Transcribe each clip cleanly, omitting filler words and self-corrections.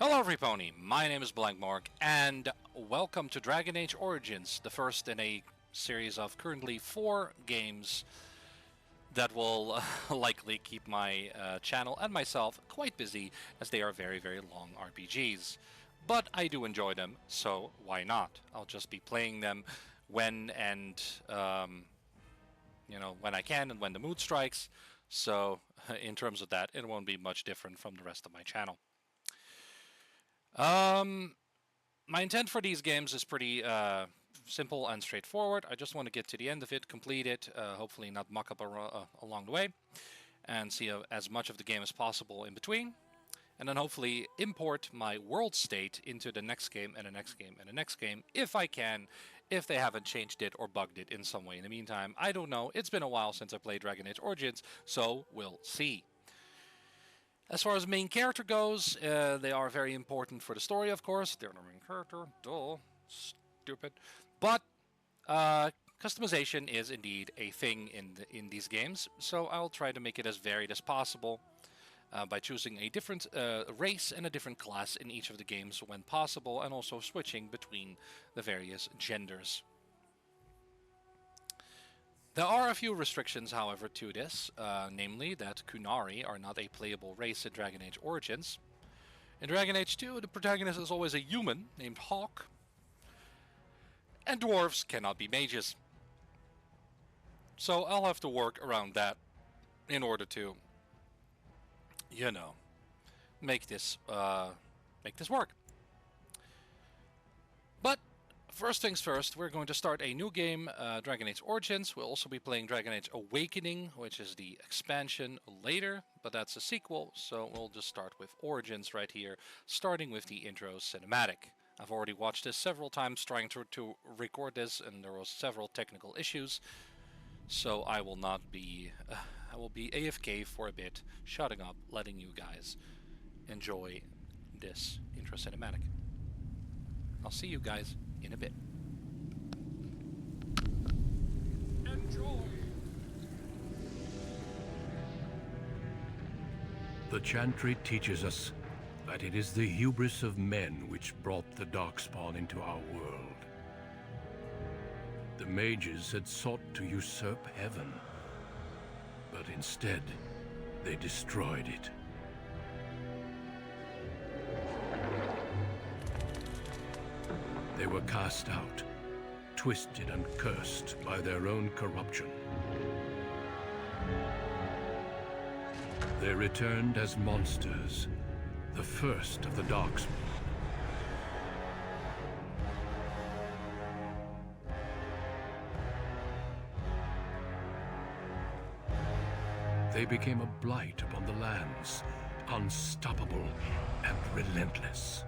Hello everybody, my name is Blancmark, and welcome to Dragon Age Origins, the first in a series of currently 4 games that will likely keep my channel and myself quite busy, as they are very, very long RPGs. But I do enjoy them, so why not? I'll just be playing them when and, when I can and when the mood strikes. So in terms of that, it won't be much different from the rest of my channel. My intent for these games is pretty simple and straightforward. I just want to get to the end of it, complete it, hopefully not muck up along the way, and see as much of the game as possible in between. And then hopefully import my world state into the next game and the next game and the next game, if I can, if they haven't changed it or bugged it in some way. In the meantime, I don't know. It's been a while since I played Dragon Age Origins, so we'll see. As far as main character goes, they are very important for the story, of course. They're the main character. Duh. Stupid. But customization is indeed a thing in these games, so I'll try to make it as varied as possible by choosing a different race and a different class in each of the games when possible, and also switching between the various genders. There are a few restrictions, however, to this, namely that Qunari are not a playable race in Dragon Age Origins. In Dragon Age 2, the protagonist is always a human named Hawk, and dwarves cannot be mages. So I'll have to work around that in order to, make this work. But first things first, we're going to start a new game, Dragon Age Origins. We'll also be playing Dragon Age Awakening, which is the expansion later, but that's a sequel, so we'll just start with Origins right here, starting with the intro cinematic. I've already watched this several times trying to record this, and there were several technical issues, so I will be AFK for a bit, shutting up, letting you guys enjoy this intro cinematic. I'll see you guys in a bit. Enjoy! The Chantry teaches us that it is the hubris of men which brought the Darkspawn into our world. The mages had sought to usurp heaven, but instead, they destroyed it. They were cast out, twisted and cursed by their own corruption. They returned as monsters, the first of the Darkspawn. They became a blight upon the lands, unstoppable and relentless.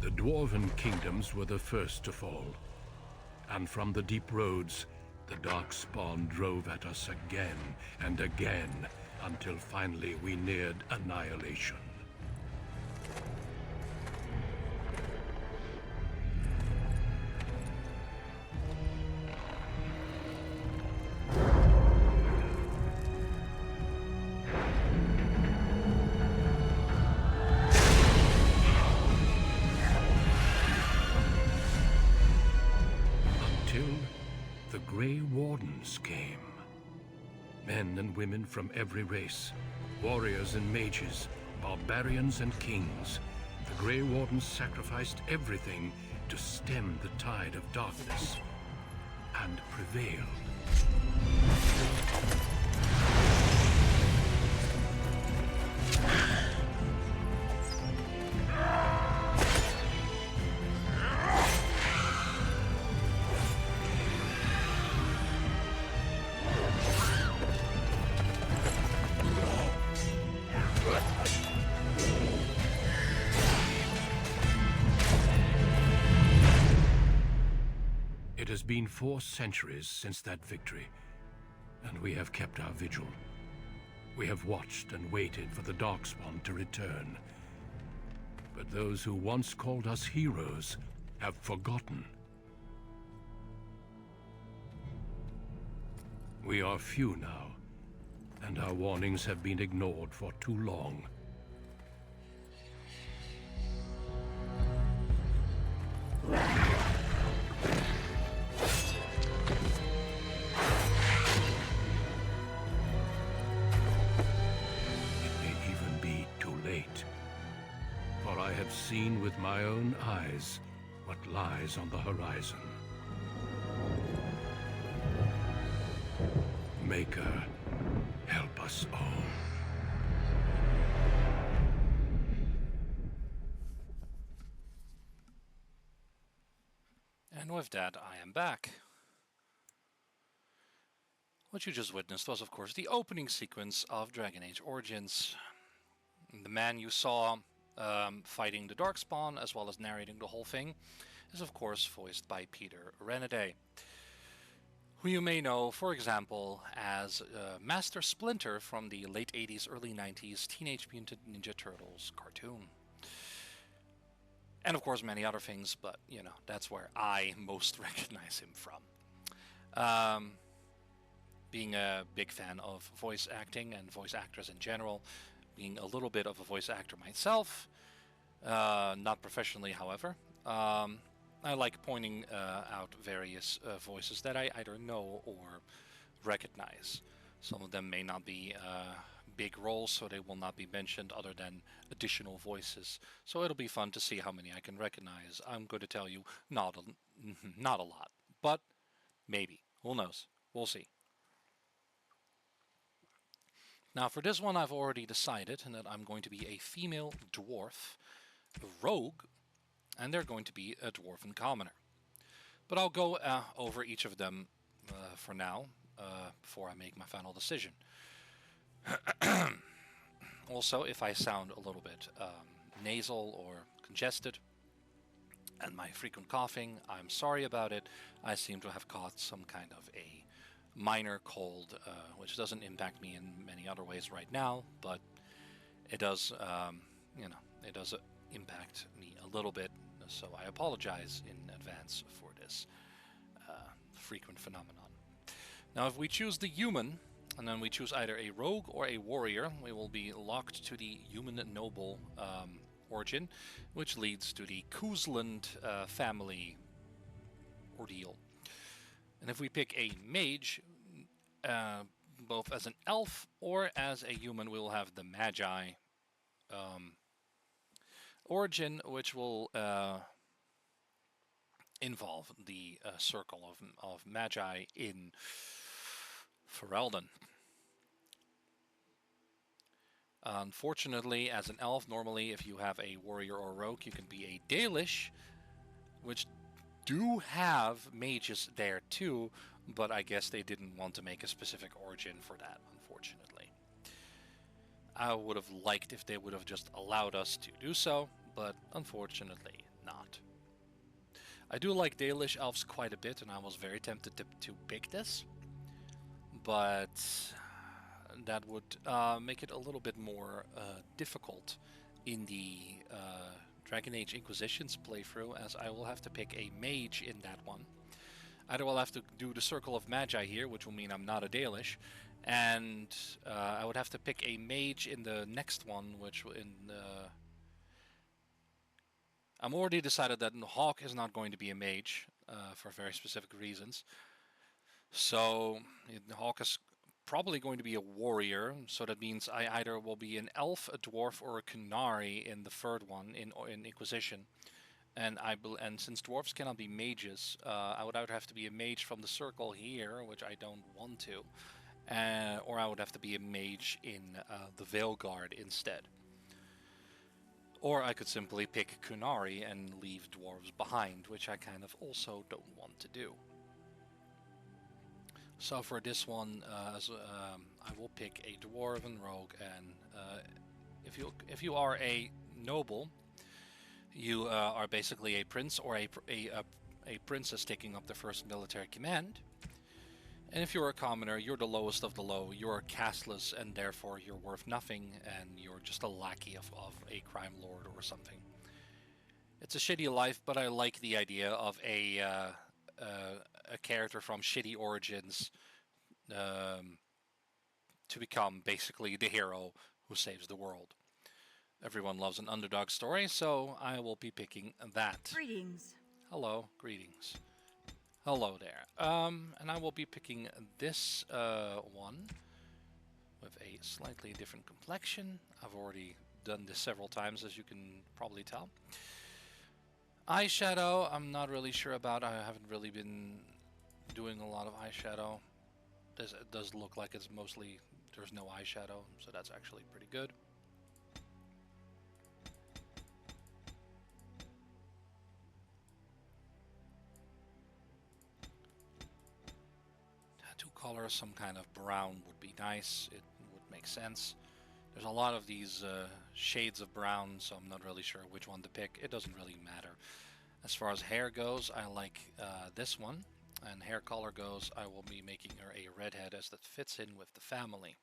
The Dwarven kingdoms were the first to fall, and from the deep roads, the Darkspawn drove at us again and again, until finally we neared annihilation. The Grey Wardens came. Men and women from every race, warriors and mages, barbarians and kings. The Grey Wardens sacrificed everything to stem the tide of darkness, and prevailed. It has been 4 centuries since that victory, and we have kept our vigil. We have watched and waited for the Darkspawn to return. But those who once called us heroes have forgotten. We are few now, and and our warnings have been ignored for too long. It may even be too late. For I have seen with my own eyes what lies on the horizon. Maker, help us all. And with that, I am back. What you just witnessed was, of course, the opening sequence of Dragon Age Origins. The man you saw fighting the Darkspawn, as well as narrating the whole thing, is, of course, voiced by Peter Renaday, who you may know, for example, as Master Splinter from the late 80s, early 90s Teenage Mutant Ninja Turtles cartoon. And of course many other things, but you know, that's where I most recognize him from. Being a big fan of voice acting and voice actors in general, being a little bit of a voice actor myself, not professionally however, I like pointing out various voices that I either know or recognize. Some of them may not be big roles, so they will not be mentioned other than additional voices. So it'll be fun to see how many I can recognize. I'm going to tell you not a lot, but maybe. Who knows? We'll see. Now for this one I've already decided that I'm going to be a female dwarf, a rogue, and they're going to be a dwarven commoner. But I'll go over each of them for now, before I make my final decision. Also, if I sound a little bit nasal or congested, and my frequent coughing, I'm sorry about it. I seem to have caught some kind of a minor cold, which doesn't impact me in many other ways right now, but it does, it does impact me a little bit. So I apologize in advance for this frequent phenomenon. Now, if we choose the human, and then we choose either a rogue or a warrior, we will be locked to the human noble origin, which leads to the Kuzland family ordeal. And if we pick a mage, both as an elf or as a human, we will have the Magi origin, which will involve the circle of Magi in Ferelden. Unfortunately, as an elf, normally if you have a warrior or rogue, you can be a Dalish, which do have mages there too, but I guess they didn't want to make a specific origin for that, unfortunately. I would have liked if they would have just allowed us to do so, but unfortunately not. I do like Dalish elves quite a bit, and I was very tempted to pick this, but that would make it a little bit more difficult in the Dragon Age Inquisition's playthrough, as I will have to pick a mage in that one. Either I'll have to do the Circle of Magi here, which will mean I'm not a Dalish, and I would have to pick a mage in the next one, which I'm already decided that Hawk is not going to be a mage for very specific reasons. So Hawk is probably going to be a warrior, so that means I either will be an elf, a dwarf, or a Kunari in the third one in Inquisition. And since dwarves cannot be mages, I would either have to be a mage from the circle here, which I don't want to, or I would have to be a mage in the Veilguard instead. Or I could simply pick Kunari and leave dwarves behind, which I kind of also don't want to do. So for this one, I will pick a dwarven rogue, and if you are a noble, you are basically a prince or a princess taking up the first military command. And if you're a commoner, you're the lowest of the low. You're casteless, and therefore you're worth nothing, and you're just a lackey of a crime lord or something. It's a shitty life, but I like the idea of a character from shitty origins to become basically the hero who saves the world. Everyone loves an underdog story, so I will be picking that. Greetings. Hello, greetings. Hello there. And I will be picking this one with a slightly different complexion. I've already done this several times, as you can probably tell. Eyeshadow, I'm not really sure about. I haven't really been doing a lot of eyeshadow. It does look like it's mostly, there's no eyeshadow, so that's actually pretty good. Tattoo color, some kind of brown would be nice. It would make sense. There's a lot of these shades of brown, so I'm not really sure which one to pick. It doesn't really matter. As far as hair goes, I like this one. And hair color goes, I will be making her a redhead as that fits in with the family.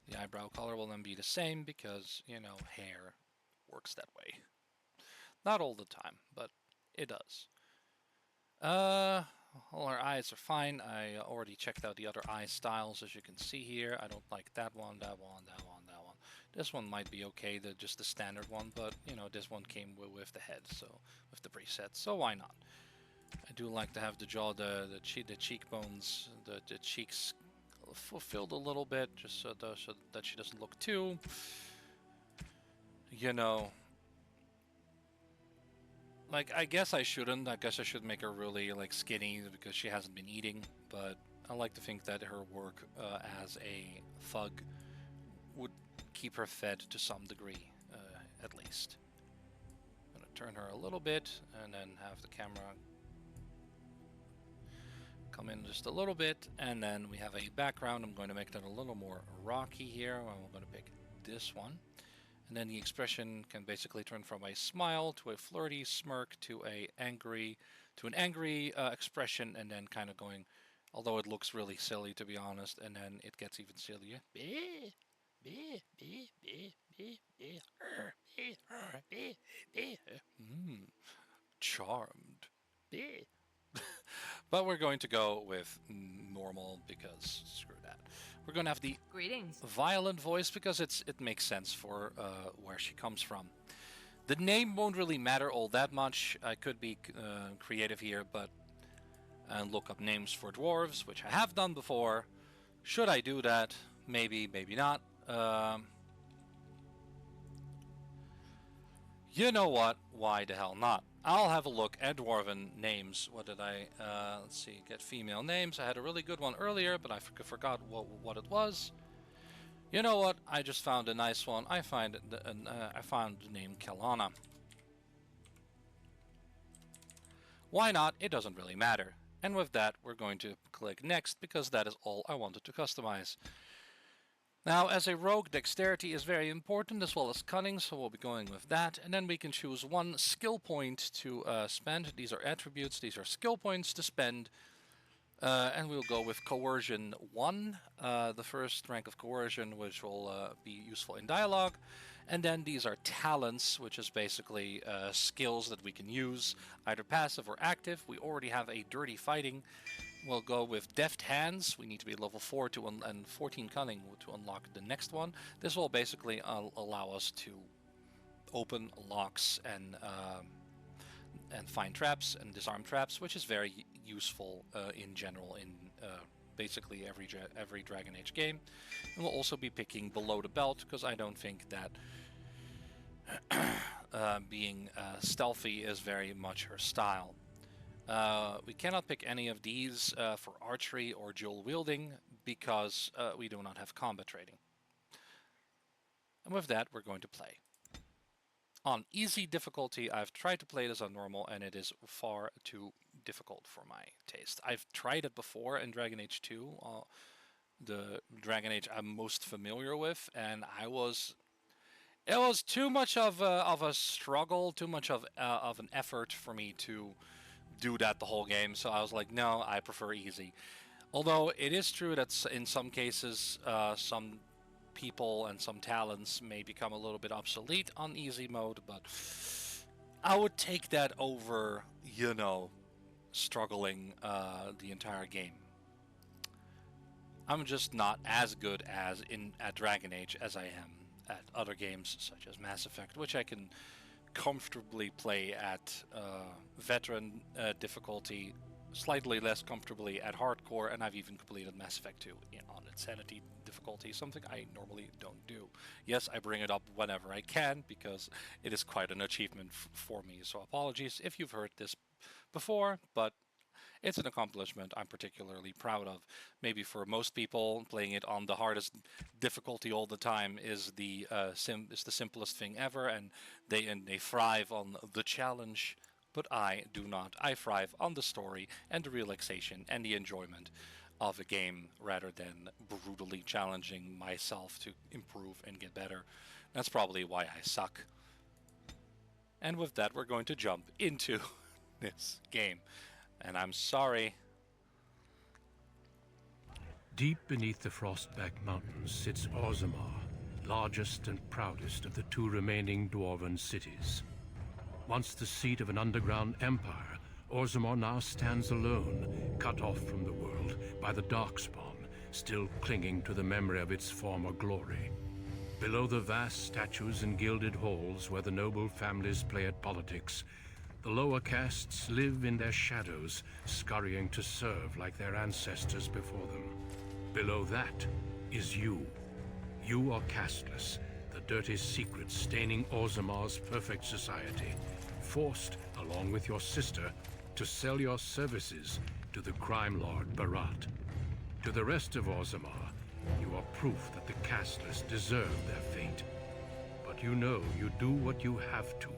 The eyebrow color will then be the same because, you know, hair works that way. Not all the time, but it does. All our eyes are fine. I already checked out the other eye styles, as you can see here. I don't like that one, that one, that one, that one. This one might be okay, just the standard one, but, you know, this one came with the head, so with the preset, so why not? I do like to have the jaw, the cheekbones, the cheeks fulfilled a little bit, just so that she doesn't look too, you know, like, I guess I shouldn't. I guess I should make her really, like, skinny because she hasn't been eating, but I like to think that her work as a thug would keep her fed to some degree, at least. I'm gonna turn her a little bit and then have the camera come in just a little bit, and then we have a background. I'm going to make that a little more rocky here. I'm going to pick this one. And then the expression can basically turn from a smile to a flirty smirk to an angry expression, and then kind of going, although it looks really silly to be honest, and then it gets even sillier. Charmed. But we're going to go with normal because screw that. We're going to have the Greetings. violent voice because it makes sense for where she comes from. The name won't really matter all that much. I could be creative here, but look up names for dwarves, which I have done before. Should I do that? Maybe, maybe not. You know what? Why the hell not? I'll have a look at dwarven names. What did I, let's see, get female names. I had a really good one earlier, but I forgot what it was. You know what? I just found a nice one. I found the name Kelana. Why not? It doesn't really matter. And with that, we're going to click next because that is all I wanted to customize. Now, as a rogue, dexterity is very important as well as cunning, so we'll be going with that. And then we can choose one skill point to spend. These are attributes, these are skill points to spend. And we'll go with Coercion 1, the first rank of Coercion, which will be useful in dialogue. And then these are talents, which is basically skills that we can use, either passive or active. We already have a Dirty Fighting. We'll go with Deft Hands. We need to be level 4 and 14 Cunning to unlock the next one. This will basically allow us to open locks and find traps and disarm traps, which is very useful in general in basically every Dragon Age game. And we'll also be picking Below the Belt because I don't think that being stealthy is very much her style. We cannot pick any of these for archery or dual wielding because we do not have combat trading. And with that, we're going to play. On easy difficulty, I've tried to play this on normal and it is far too difficult for my taste. I've tried it before in Dragon Age 2, the Dragon Age I'm most familiar with, and it was too much of a struggle, too much of an effort for me to do that the whole game, so I was like, no, I prefer easy. Although it is true that in some cases, some people and some talents may become a little bit obsolete on easy mode, but I would take that over, you know, struggling the entire game. I'm just not as good as at Dragon Age as I am at other games such as Mass Effect, which I can comfortably play at veteran difficulty, slightly less comfortably at hardcore, and I've even completed Mass Effect 2 on insanity difficulty, something I normally don't do. Yes, I bring it up whenever I can because it is quite an achievement for me, so apologies if you've heard this before, but it's an accomplishment I'm particularly proud of. Maybe for most people, playing it on the hardest difficulty all the time is the simplest thing ever, and they thrive on the challenge. But I do not. I thrive on the story and the relaxation and the enjoyment of a game rather than brutally challenging myself to improve and get better. That's probably why I suck. And with that, we're going to jump into this game. And I'm sorry. Deep beneath the Frostback Mountains sits Orzammar, largest and proudest of the two remaining dwarven cities. Once the seat of an underground empire, Orzammar now stands alone, cut off from the world by the Darkspawn, still clinging to the memory of its former glory. Below the vast statues and gilded halls where the noble families play at politics, the lower castes live in their shadows, scurrying to serve like their ancestors before them. Below that is you. You are Casteless, the dirty secret staining Orzammar's perfect society, forced, along with your sister, to sell your services to the crime lord Barat. To the rest of Orzammar, you are proof that the Casteless deserve their fate. But you know you do what you have to,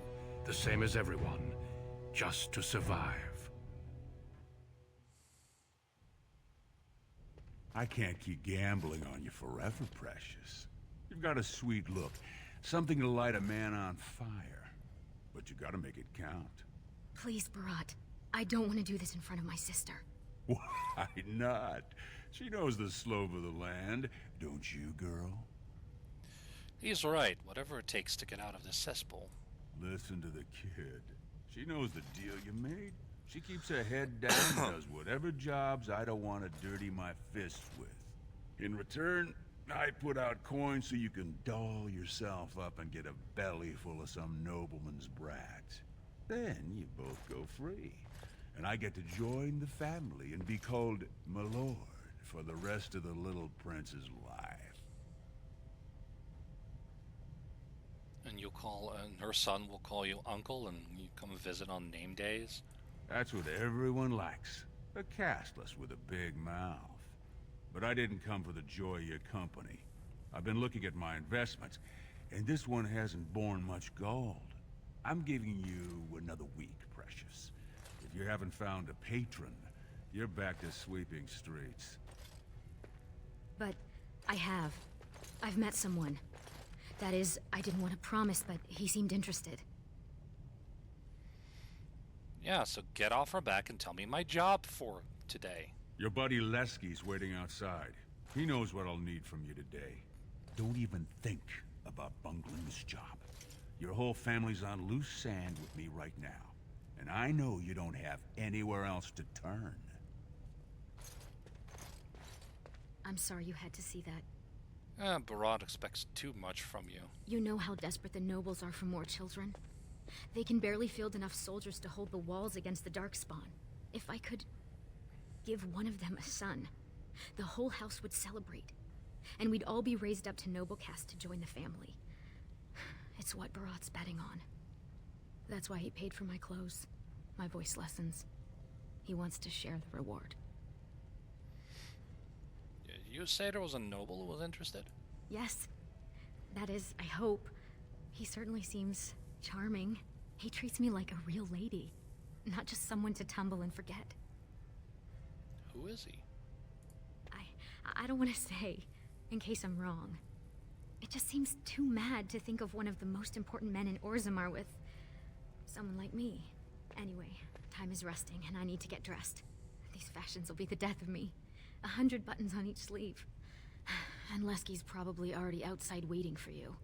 the same as everyone, just to survive. I can't keep gambling on you forever, Precious. You've got a sweet look, something to light a man on fire. But you gotta make it count. Please, Barat. I don't want to do this in front of my sister. Why not? She knows the slope of the land, don't you, girl? He's right. Whatever it takes to get out of this cesspool. Listen to the kid. She knows the deal you made. She keeps her head down and does whatever jobs I don't want to dirty my fists with. In return, I put out coins so you can doll yourself up and get a belly full of some nobleman's brat. Then you both go free. And I get to join the family and be called my lord for the rest of the little prince's life. And and her son will call you uncle, and you come visit on name days. That's what everyone likes. A Casteless with a big mouth. But I didn't come for the joy of your company. I've been looking at my investments, and this one hasn't borne much gold. I'm giving you another week, Precious. If you haven't found a patron, you're back to sweeping streets. But I have. I've met someone. That is, I didn't want to promise, but he seemed interested. Yeah, so get off her back and tell me my job for today. Your buddy Lesky's waiting outside. He knows what I'll need from you today. Don't even think about bungling this job. Your whole family's on loose sand with me right now. And I know you don't have anywhere else to turn. I'm sorry you had to see that. Barat expects too much from you. You know how desperate the nobles are for more children? They can barely field enough soldiers to hold the walls against the Darkspawn. If I could give one of them a son, the whole house would celebrate. And we'd all be raised up to noble caste to join the family. It's what Barat's betting on. That's why he paid for my clothes, my voice lessons. He wants to share the reward. You say there was a noble who was interested? Yes. That is, I hope. He certainly seems charming. He treats me like a real lady, not just someone to tumble and forget. Who is he? I don't want to say, in case I'm wrong. It just seems too mad to think of one of the most important men in Orzammar with someone like me. Anyway, time is rusting and I need to get dressed. These fashions will be the death of me. 100 buttons on each sleeve. And Lesky's probably already outside waiting for you.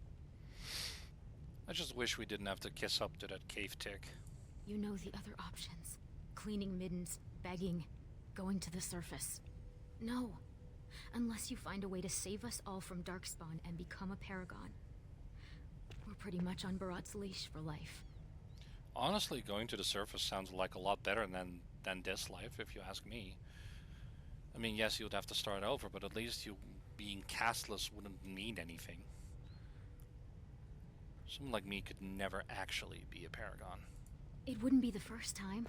I just wish we didn't have to kiss up to that cave tick. You know the other options. Cleaning middens, begging, going to the surface. No. Unless you find a way to save us all from Darkspawn and become a paragon. We're pretty much on Barat's leash for life. Honestly, going to the surface sounds like a lot better than this life, if you ask me. I mean, yes, you'd have to start over, but at least you being castless wouldn't mean anything. Someone like me could never actually be a paragon. It wouldn't be the first time.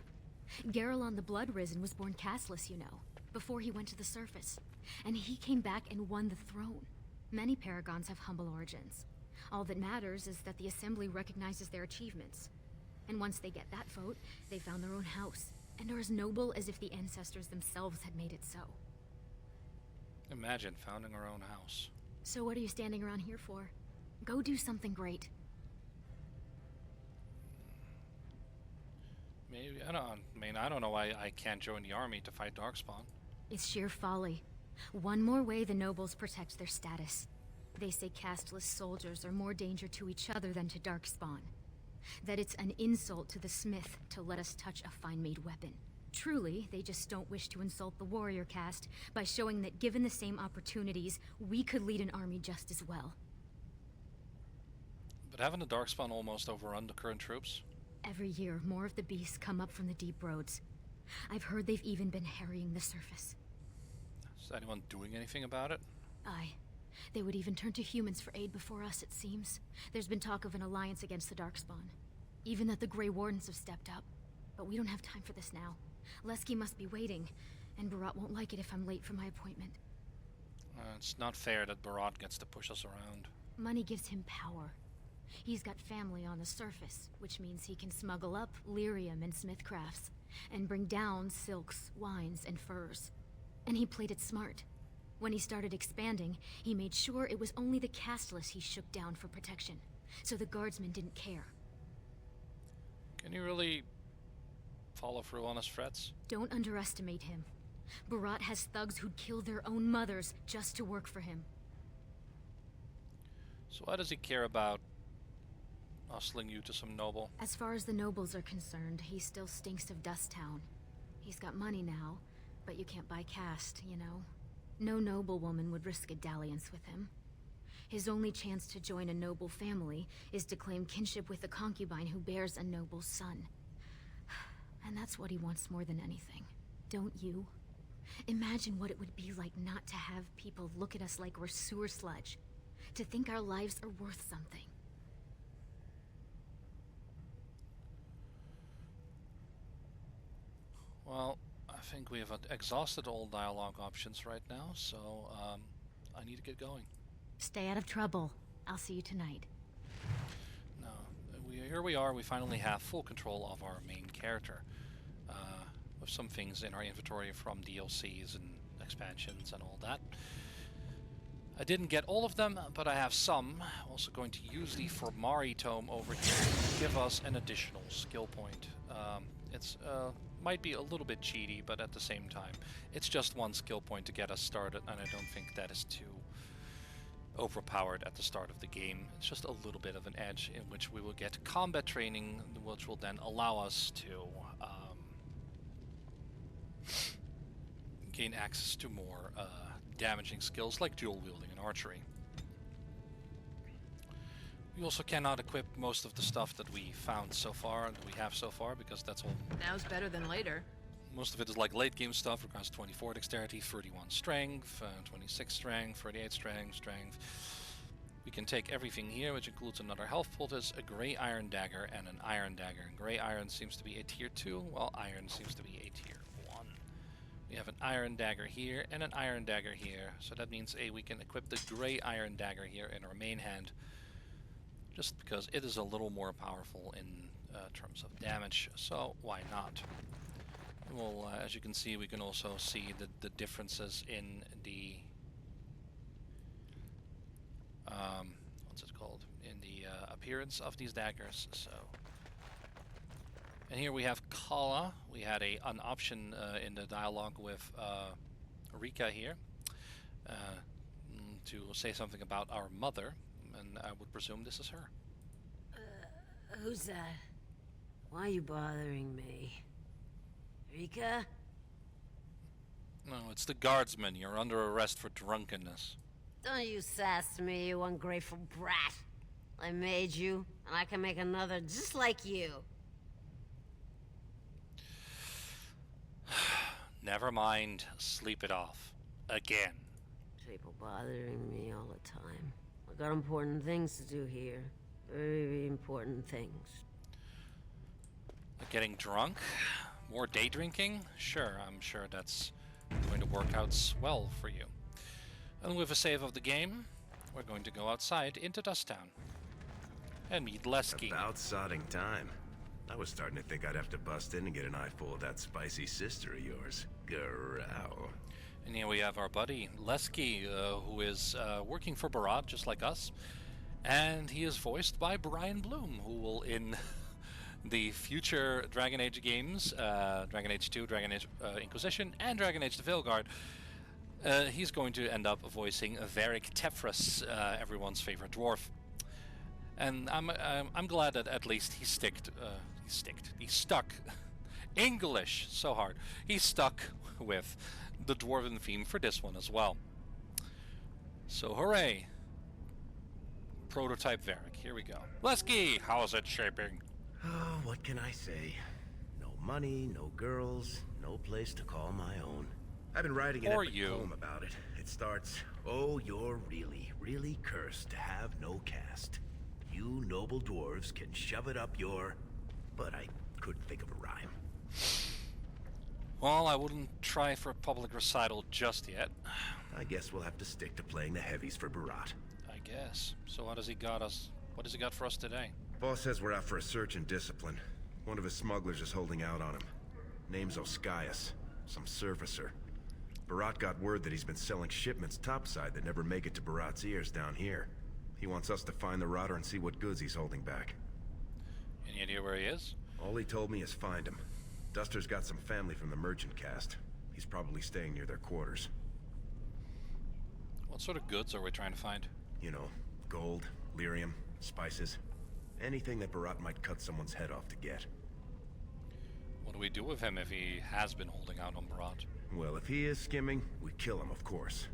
Garelon the Blood Risen was born castless, you know, before he went to the surface. And he came back and won the throne. Many paragons have humble origins. All that matters is that the Assembly recognizes their achievements. And once they get that vote, they found their own house, and are as noble as if the ancestors themselves had made it so. Imagine founding our own house. So what are you standing around here for? Go do something great. Maybe, I don't know why I can't join the army to fight Darkspawn. It's sheer folly. One more way the nobles protect their status. They say casteless soldiers are more danger to each other than to Darkspawn. That it's an insult to the smith to let us touch a fine-made weapon. Truly, they just don't wish to insult the warrior caste by showing that given the same opportunities, we could lead an army just as well. But haven't the Darkspawn almost overrun the current troops? Every year, more of the beasts come up from the deep roads. I've heard they've even been harrying the surface. Is anyone doing anything about it? Aye. They would even turn to humans for aid before us, it seems. There's been talk of an alliance against the Darkspawn. Even that the Grey Wardens have stepped up. But we don't have time for this now. Lesky must be waiting, and Barat won't like it if I'm late for my appointment. It's not fair that Barat gets to push us around. Money gives him power. He's got family on the surface, which means he can smuggle up lyrium and smithcrafts, and bring down silks, wines, and furs. And he played it smart. When he started expanding, he made sure it was only the casteless he shook down for protection, so the guardsmen didn't care. Can you really follow through on his threats? Don't underestimate him. Barat has thugs who'd kill their own mothers just to work for him. So why does he care about hustling you to some noble? As far as the nobles are concerned, he still stinks of Dust Town. He's got money now, but you can't buy caste, you know? No noblewoman would risk a dalliance with him. His only chance to join a noble family is to claim kinship with a concubine who bears a noble son. And that's what he wants more than anything. Don't you? Imagine what it would be like not to have people look at us like we're sewer sludge. To think our lives are worth something. Well, I think we have exhausted all dialogue options right now, so I need to get going. Stay out of trouble. I'll see you tonight. No, here we are. We finally have full control of our main character. With some things in our inventory from DLCs and expansions and all that. I didn't get all of them, but I have some. I'm also going to use the Formari tome over here to give us an additional skill point. It's might be a little bit cheaty, but at the same time, it's just one skill point to get us started, and I don't think that is too overpowered at the start of the game. It's just a little bit of an edge in which we will get combat training, which will then allow us to gain access to more damaging skills like dual wielding and archery. We also cannot equip most of the stuff that we found so far, that we have so far, because that's all. Now's better than later. Most of it is like late game stuff, requires 24 dexterity, 31 strength, 26 strength, 38 strength. We can take everything here, which includes another health poultice, a grey iron dagger, and an iron dagger. And grey iron seems to be a tier 2, while iron seems to be a tier 1. We have an iron dagger here and an iron dagger here, so that means we can equip the grey iron dagger here in our main hand, just because it is a little more powerful in terms of damage, so why not? Well, as you can see, we can also see the differences in the what's it called? In the appearance of these daggers. So, and here we have Kala. We had an option in the dialogue with Rika here to say something about our mother, and I would presume this is her. Who's that? Why are you bothering me? Rika? No, it's the guardsman. You're under arrest for drunkenness. Don't you sass me, you ungrateful brat. I made you, and I can make another just like you. Never mind. Sleep it off. Again. People bothering me all the time. I got important things to do here. Very important things. Getting drunk? More day drinking? Sure, I'm sure that's going to work out well for you. And with a save of the game, we're going to go outside into Dusttown. And meet Lesky. About sodding time. I was starting to think I'd have to bust in and get an eyeful of that spicy sister of yours. Growl. And here we have our buddy, Lesky, who is working for Barat, just like us. And he is voiced by Brian Bloom, who will, in the future Dragon Age games, Dragon Age 2, Dragon Age Inquisition, and Dragon Age the Veilguard, he's going to end up voicing Varric Tefras, everyone's favorite dwarf. And I'm glad that at least he stuck English so hard. He stuck with the dwarven theme for this one as well. So hooray! Prototype Varric, here we go. Lesky, how's it shaping? Oh, what can I say? No money, no girls, no place to call my own. I've been writing an epic poem about it. It starts, "Oh, you're really, really cursed to have no caste. You noble dwarves can shove it up your..." But I couldn't think of a rhyme. Well, I wouldn't try for a public recital just yet. I guess we'll have to stick to playing the heavies for Barat. I guess. So what has he got us? What has he got for us today? Boss says we're out for a search and discipline. One of his smugglers is holding out on him. Name's Oskias, some surfacer. Barat got word that he's been selling shipments topside that never make it to Barat's ears down here. He wants us to find the rotter and see what goods he's holding back. Any idea where he is? All he told me is find him. Duster's got some family from the merchant caste. He's probably staying near their quarters. What sort of goods are we trying to find? You know, gold, lyrium, spices. Anything that Barat might cut someone's head off to get. What do we do with him if he has been holding out on Barat? Well, if he is skimming, we kill him, of course.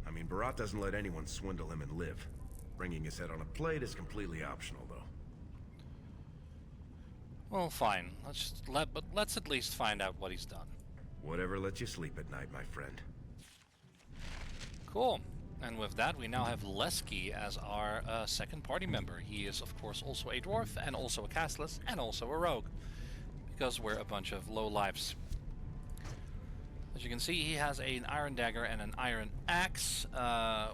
I mean, Barat doesn't let anyone swindle him and live. Bringing his head on a plate is completely optional, though. Well, fine. Let's at least find out what he's done. Whatever lets you sleep at night, my friend. Cool. And with that, we now have Lesky as our second party member. He is, of course, also a dwarf, and also a casteless, and also a rogue. Because we're a bunch of low-lives. As you can see, he has an iron dagger and an iron axe,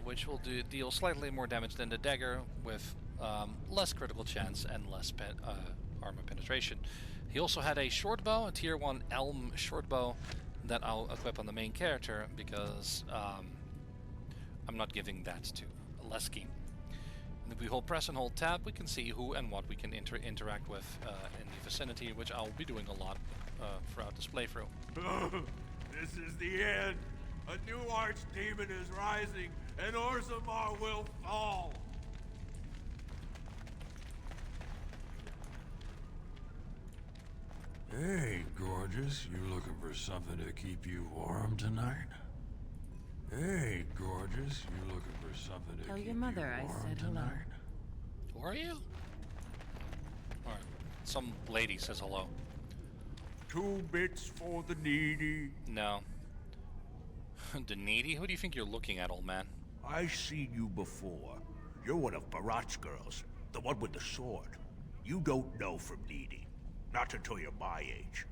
which will deal slightly more damage than the dagger, with less critical chance and less armor penetration. He also had a short bow, a tier 1 elm short bow, that I'll equip on the main character, because I'm not giving that to Lesky. And if we hold press and hold tab, we can see who and what we can interact with in the vicinity, which I'll be doing a lot throughout this playthrough. This is the end. A new archdemon is rising, and Orzammar will fall. Hey, gorgeous. You looking for something to keep you warm tonight? Hey, gorgeous. You looking for something to Tell keep your mother you I warm said hello. tonight? Who are you? Or some lady says hello. 2 bits for the needy. No. The needy? Who do you think you're looking at, old man? I seen you before. You're one of Barat's girls, the one with the sword. You don't know from needy. Not until you're my age.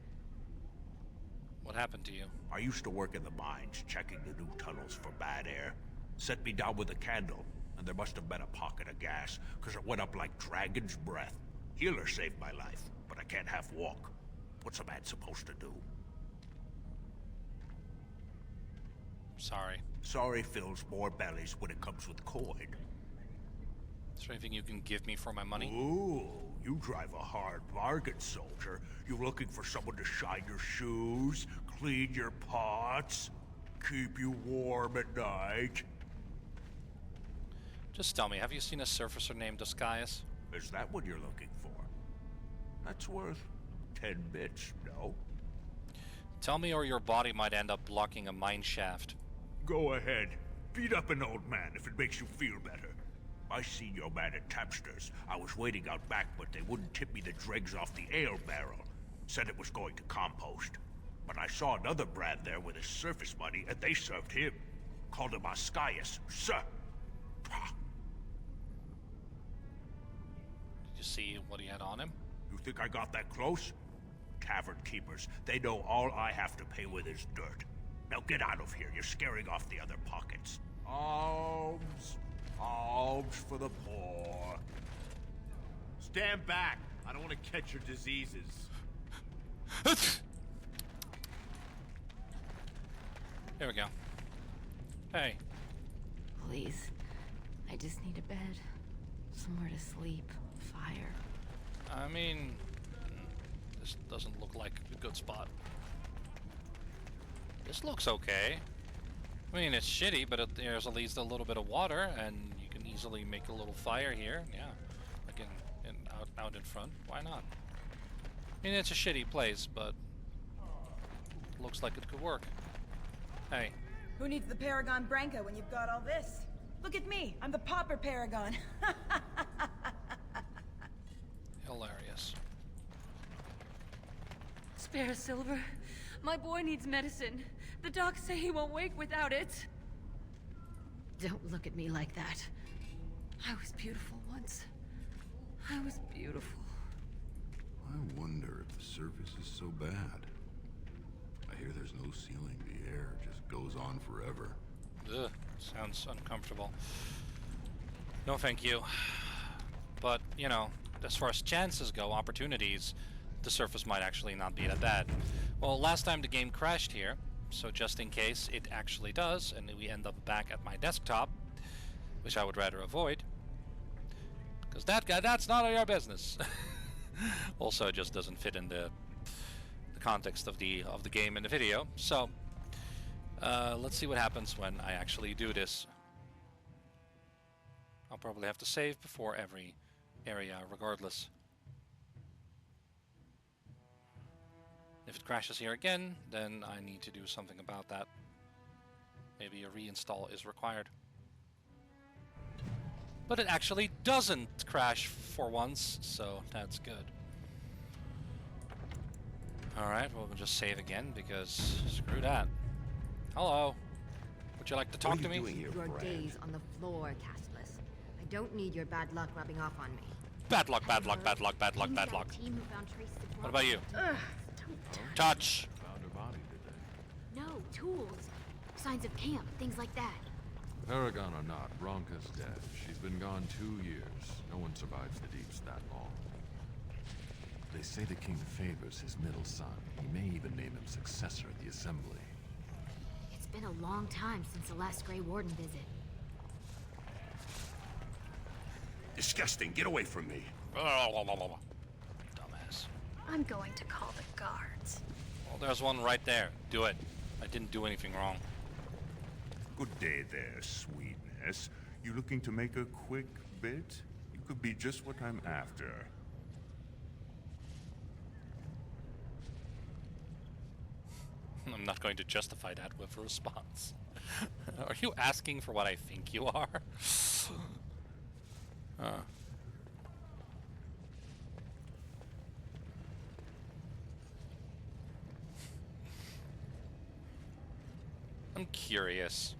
What happened to you? I used to work in the mines, checking the new tunnels for bad air. Set me down with a candle, and there must have been a pocket of gas, because it went up like dragon's breath. Healer saved my life, but I can't half walk. What's a man supposed to do? Sorry. Sorry fills more bellies when it comes with coin. Is there anything you can give me for my money? Ooh, you drive a hard bargain, soldier. You looking for someone to shine your shoes, clean your pots, keep you warm at night? Just tell me, have you seen a surfacer named Oskias? Is that what you're looking for? That's worth 10 bits, no? Tell me or your body might end up blocking a mine shaft. Go ahead. Beat up an old man if it makes you feel better. I seen your man at Tapster's. I was waiting out back, but they wouldn't tip me the dregs off the ale barrel. Said it was going to compost. But I saw another Brad there with his surface money, and they served him. Called him Ascaius, sir. Did you see what he had on him? You think I got that close? Tavern keepers, they know all I have to pay with is dirt. Now get out of here, you're scaring off the other pockets. Alms, alms for the poor. Stand back! I don't want to catch your diseases. Here we go. Hey. Please. I just need a bed. Somewhere to sleep. Fire. I mean, this doesn't look like a good spot. This looks okay. I mean, it's shitty, but there's at least a little bit of water, and you can easily make a little fire here. Yeah, like out in front. Why not? I mean, it's a shitty place, but looks like it could work. Hey. Who needs the Paragon Branca when you've got all this? Look at me, I'm the Pauper Paragon. Hilarious. Spare a silver. My boy needs medicine. The docs say he won't wake without it. Don't look at me like that. I was beautiful once. I was beautiful. I wonder if the surface is so bad. I hear there's no ceiling. The air just goes on forever. Ugh, sounds uncomfortable. No thank you. But, you know, as far as chances go, opportunities, the surface might actually not be that bad. Well, last time the game crashed here, so just in case it actually does, and we end up back at my desktop, which I would rather avoid, because that's none of your business. Also, it just doesn't fit in the context of the game and the video. So, let's see what happens when I actually do this. I'll probably have to save before every area, regardless. If it crashes here again, then I need to do something about that. Maybe a reinstall is required. But it actually doesn't crash for once, so that's good. Alright, well, we'll just save again, because screw that. Hello. Would you like to talk to me? Your days on the floor, Casteless. I don't need your bad luck rubbing off on me. Bad luck, bad luck, bad luck, bad luck, bad luck. What about you? Touch! Found her body, did they? No, tools. Signs of camp, things like that. Paragon or not, Bronca's dead. She's been gone 2 years. No one survives the deeps that long. They say the king favors his middle son. He may even name him successor at the assembly. It's been a long time since the last Grey Warden visit. Disgusting. Get away from me. Dumbass. I'm going to call the guards. Well, there's one right there. Do it. I didn't do anything wrong. Good day there, sweetness. You looking to make a quick bit? You could be just what I'm after. I'm not going to justify that with a response. Are you asking for what I think you are? I'm curious.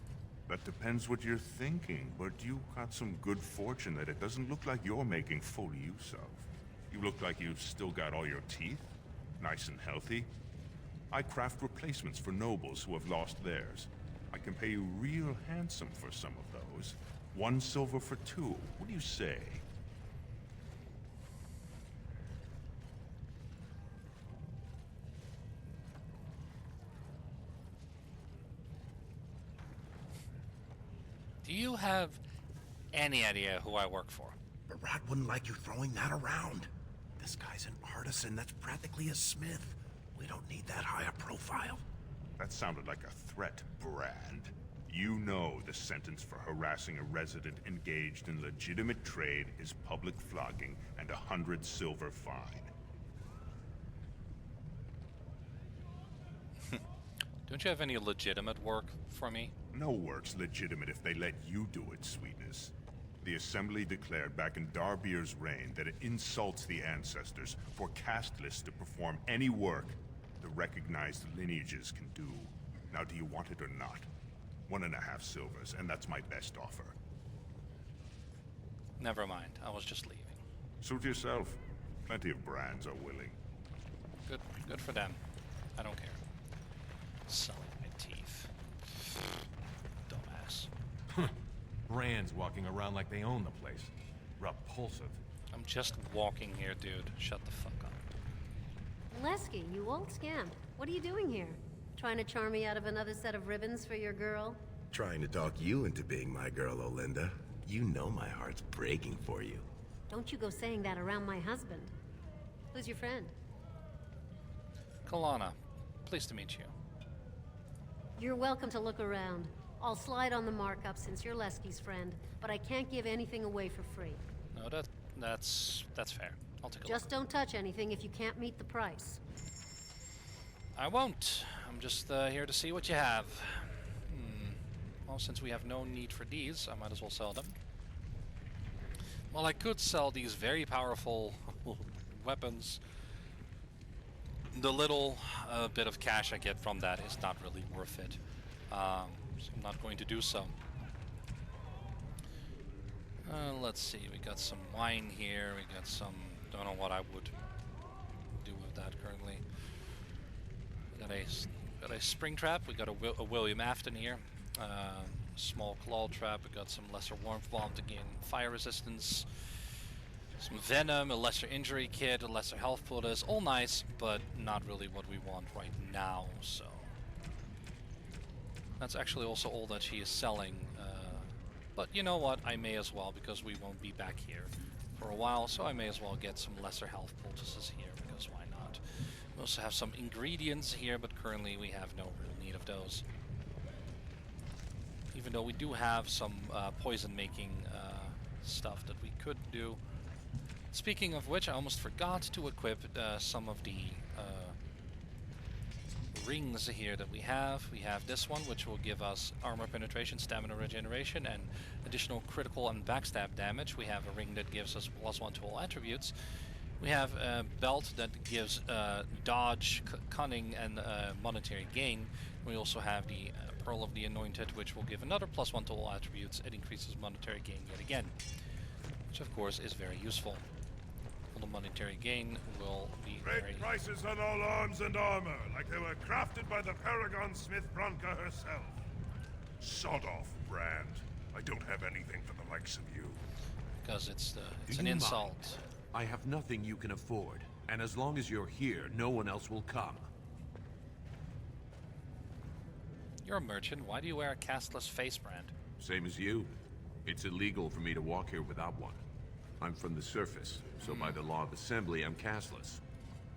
That depends what you're thinking, but you got some good fortune that it doesn't look like you're making full use of. You look like you've still got all your teeth, nice and healthy. I craft replacements for nobles who have lost theirs. I can pay you real handsome for some of those. 1 silver for 2. What do you say? Do you have any idea who I work for? Barat wouldn't like you throwing that around. This guy's an artisan that's practically a smith. We don't need that high a profile. That sounded like a threat, Brand. You know the sentence for harassing a resident engaged in legitimate trade is public flogging and 100 silver fine. Don't you have any legitimate work for me? No work's legitimate if they let you do it, Sweetness. The Assembly declared back in Darbier's reign that it insults the ancestors for Casteless to perform any work the recognized lineages can do. Now, do you want it or not? 1.5 silvers, and that's my best offer. Never mind, I was just leaving. Suit yourself. Plenty of brands are willing. Good for them. I don't care. Selling my teeth. Dumbass. Brands walking around like they own the place. Repulsive. I'm just walking here, dude. Shut the fuck up. Lesky, you old scamp. What are you doing here? Trying to charm me out of another set of ribbons for your girl? Trying to talk you into being my girl, Olinda. You know my heart's breaking for you. Don't you go saying that around my husband. Who's your friend? Kalana, pleased to meet you. You're welcome to look around. I'll slide on the markup since you're Lesky's friend, but I can't give anything away for free. No, that's fair. I'll take a look. Just don't touch anything if you can't meet the price. I won't. I'm just here to see what you have. Well, since we have no need for these, I might as well sell them. Well, I could sell these very powerful weapons. The little bit of cash I get from that is not really worth it. So I'm not going to do so. Let's see, we got some wine here, we got some, don't know what I would do with that currently. We got a spring trap, we got a William Afton here. Small claw trap, we got some lesser warmth bomb to gain fire resistance. Some venom, a lesser injury kit, a lesser health pool. All nice, but not really what we want right now, so. That's actually also all that she is selling. But you know what, I may as well, because we won't be back here for a while, so I may as well get some lesser health poultices here, because why not? We also have some ingredients here, but currently we have no real need of those. Even though we do have some poison-making stuff that we could do. Speaking of which, I almost forgot to equip some of the rings here that we have. We have this one, which will give us armor penetration, stamina regeneration, and additional critical and backstab damage. We have a ring that gives us +1 to all attributes. We have a belt that gives dodge, cunning, and monetary gain. We also have the Pearl of the Anointed, which will give another +1 to all attributes. It increases monetary gain yet again, which of course is very useful. The monetary gain will be Great prices on all arms and armor, like they were crafted by the Paragon Smith Bronca herself. Sod off, Brand. I don't have anything for the likes of you. Because it's an insult. Mind? I have nothing you can afford, and as long as you're here, no one else will come. You're a merchant. Why do you wear a Casteless face brand? Same as you. It's illegal for me to walk here without one. I'm from the surface, so by the law of Assembly, I'm Casteless.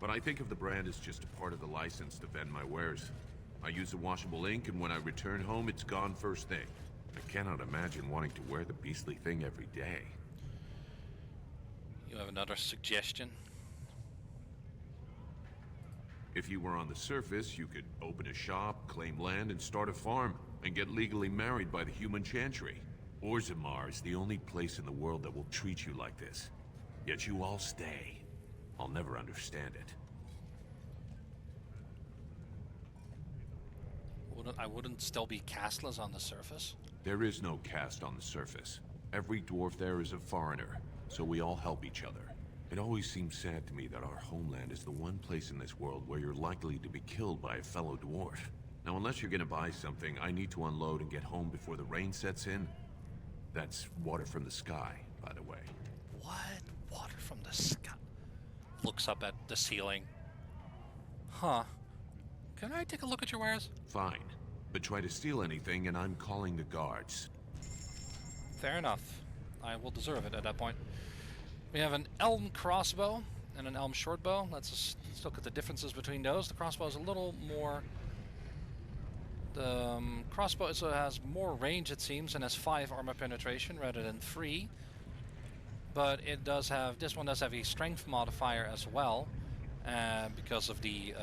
But I think of the brand as just a part of the license to vend my wares. I use a washable ink, and when I return home, it's gone first thing. I cannot imagine wanting to wear the beastly thing every day. You have another suggestion? If you were on the surface, you could open a shop, claim land, and start a farm, and get legally married by the human chantry. Orzammar is the only place in the world that will treat you like this. Yet you all stay. I'll never understand it. I wouldn't still be casteless on the surface? There is no caste on the surface. Every dwarf there is a foreigner, so we all help each other. It always seems sad to me that our homeland is the one place in this world where you're likely to be killed by a fellow dwarf. Now, unless you're gonna buy something, I need to unload and get home before the rain sets in. That's water from the sky, by the way. What? Water from the sky? Looks up at the ceiling. Huh. Can I take a look at your wares? Fine. But try to steal anything and I'm calling the guards. Fair enough. I will deserve it at that point. We have an elm crossbow and an elm shortbow. Let's look at the differences between those. The crossbow is a little more... The crossbow also has more range, it seems, and has 5 armor penetration rather than 3. But it does have, this one does have a strength modifier as well, because of the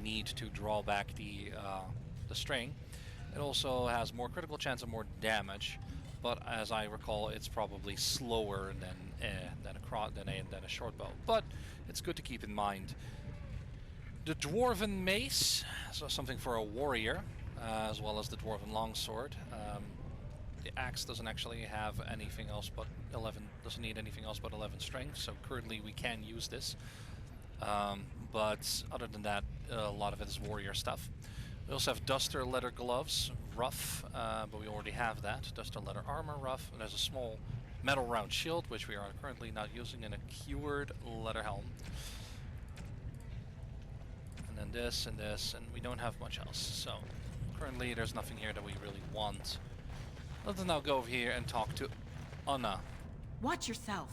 need to draw back the the string. It also has more critical chance and more damage, but as I recall, it's probably slower than a short bow. But it's good to keep in mind. The dwarven mace, so something for a warrior, as well as the dwarven longsword. The axe doesn't actually have anything else but 11. Doesn't need anything else but 11 strength. So currently we can use this. But other than that, a lot of it is warrior stuff. We also have duster leather gloves, rough, but we already have that. Duster leather armor, rough. And there's a small metal round shield, which we are currently not using, and a cured leather helm. And then this and this, and we don't have much else. So currently there's nothing here that we really want. Let's now go over here and talk to Anna. Watch yourself.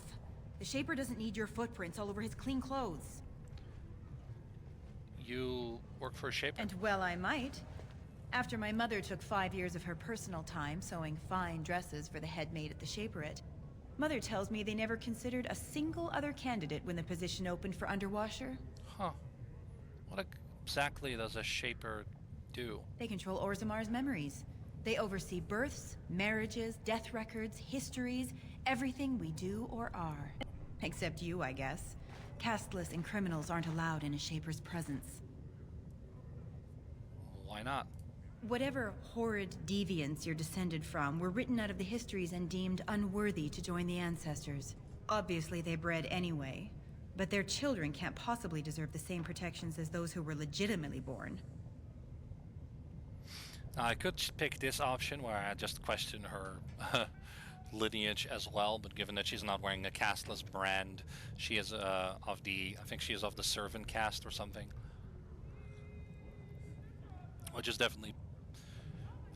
The Shaper doesn't need your footprints all over his clean clothes. You work for a Shaper? And well, I might. After my mother took 5 years of her personal time sewing fine dresses for the head maid at the Shaperette, Mother tells me they never considered a single other candidate when the position opened for underwasher. Huh. What exactly does a Shaper do? They control Orzamar's memories. They oversee births, marriages, death records, histories, everything we do or are. Except you, I guess. Casteless and criminals aren't allowed in a Shaper's presence. Why not? Whatever horrid deviants you're descended from were written out of the histories and deemed unworthy to join the ancestors. Obviously they bred anyway, but their children can't possibly deserve the same protections as those who were legitimately born. Now, I could pick this option where I just question her lineage as well, but given that she's not wearing a Casteless brand, she is I think she is of the servant caste or something. Which is definitely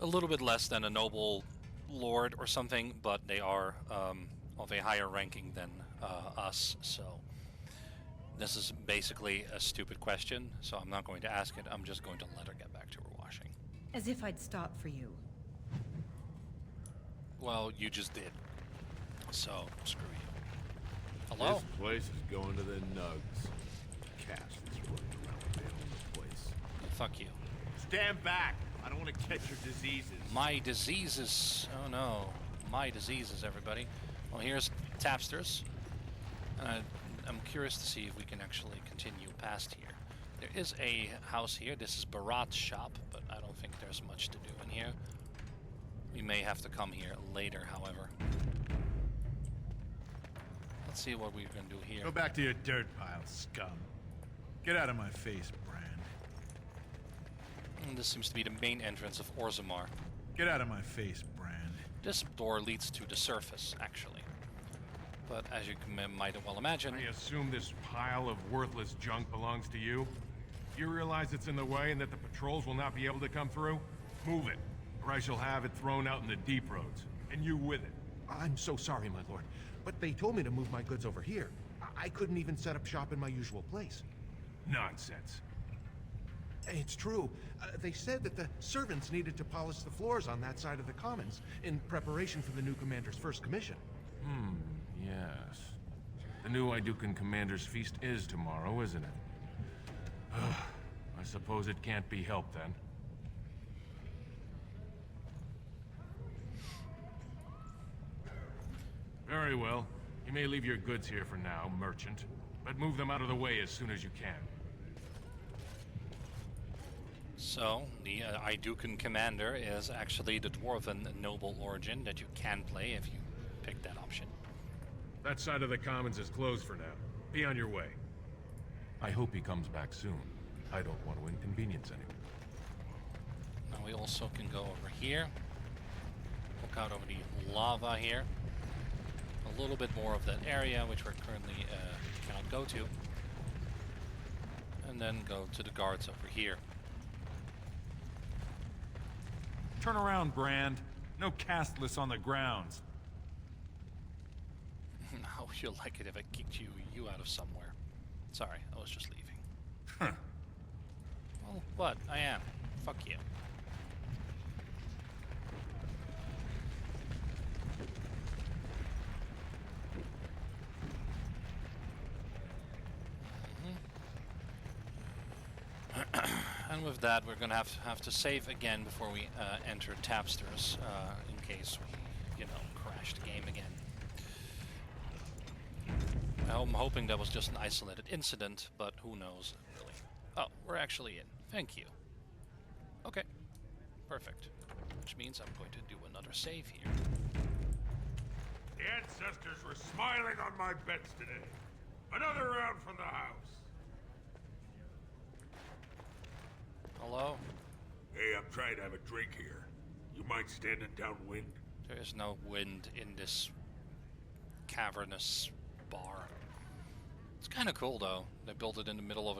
a little bit less than a noble lord or something, but they are of a higher ranking than us, so this is basically a stupid question, so I'm not going to ask it. I'm just going to let her get back to her washing. As if I'd stop for you. Well, you just did. So, screw you. Hello? This place is going to the nugs. Cats is running around like they own the place. Fuck you. Stand back! I don't want to catch your diseases. My diseases. Oh no. My diseases, everybody. Well, here's Tapsters. And I'm curious to see if we can actually continue past here. There is a house here. This is Barat's shop, but I don't think there's much to do in here. We may have to come here later, however. Let's see what we're going to do here. Go back to your dirt pile, scum. Get out of my face, Brand. And this seems to be the main entrance of Orzammar. Get out of my face, Brand. This door leads to the surface, actually. But as you might well imagine... I assume this pile of worthless junk belongs to you? You realize it's in the way and that the patrols will not be able to come through? Move it, or I shall have it thrown out in the deep roads. And you with it. I'm so sorry, my lord. But they told me to move my goods over here. I couldn't even set up shop in my usual place. Nonsense. It's true. They said that the servants needed to polish the floors on that side of the commons in preparation for the new commander's first commission. Yes. The new Idukan Commander's Feast is tomorrow, isn't it? I suppose it can't be helped then. Very well. You may leave your goods here for now, merchant, but move them out of the way as soon as you can. So, the Idukan Commander is actually the Dwarven noble origin that you can play if you pick that option. That side of the commons is closed for now. Be on your way. I hope he comes back soon. I don't want to inconvenience anyone. Now we also can go over here. Look out over the lava here. A little bit more of that area, which we're currently cannot go to. And then go to the guards over here. Turn around, Brand. No Casteless on the grounds. How would you like it if I kicked you out of somewhere? Sorry, I was just leaving. Huh. Well, what? I am. Fuck you. And with that, we're gonna have to save again before we enter Tapsters, in case we, crash the game again. I'm hoping that was just an isolated incident, but who knows, really. Oh, we're actually in. Thank you. Okay, perfect. Which means I'm going to do another save here. The ancestors were smiling on my bets today. Another round from the house. Hello? Hey, I'm trying to have a drink here. You mind standing downwind? There is no wind in this cavernous bar. It's kind of cool, though. They built it in the middle of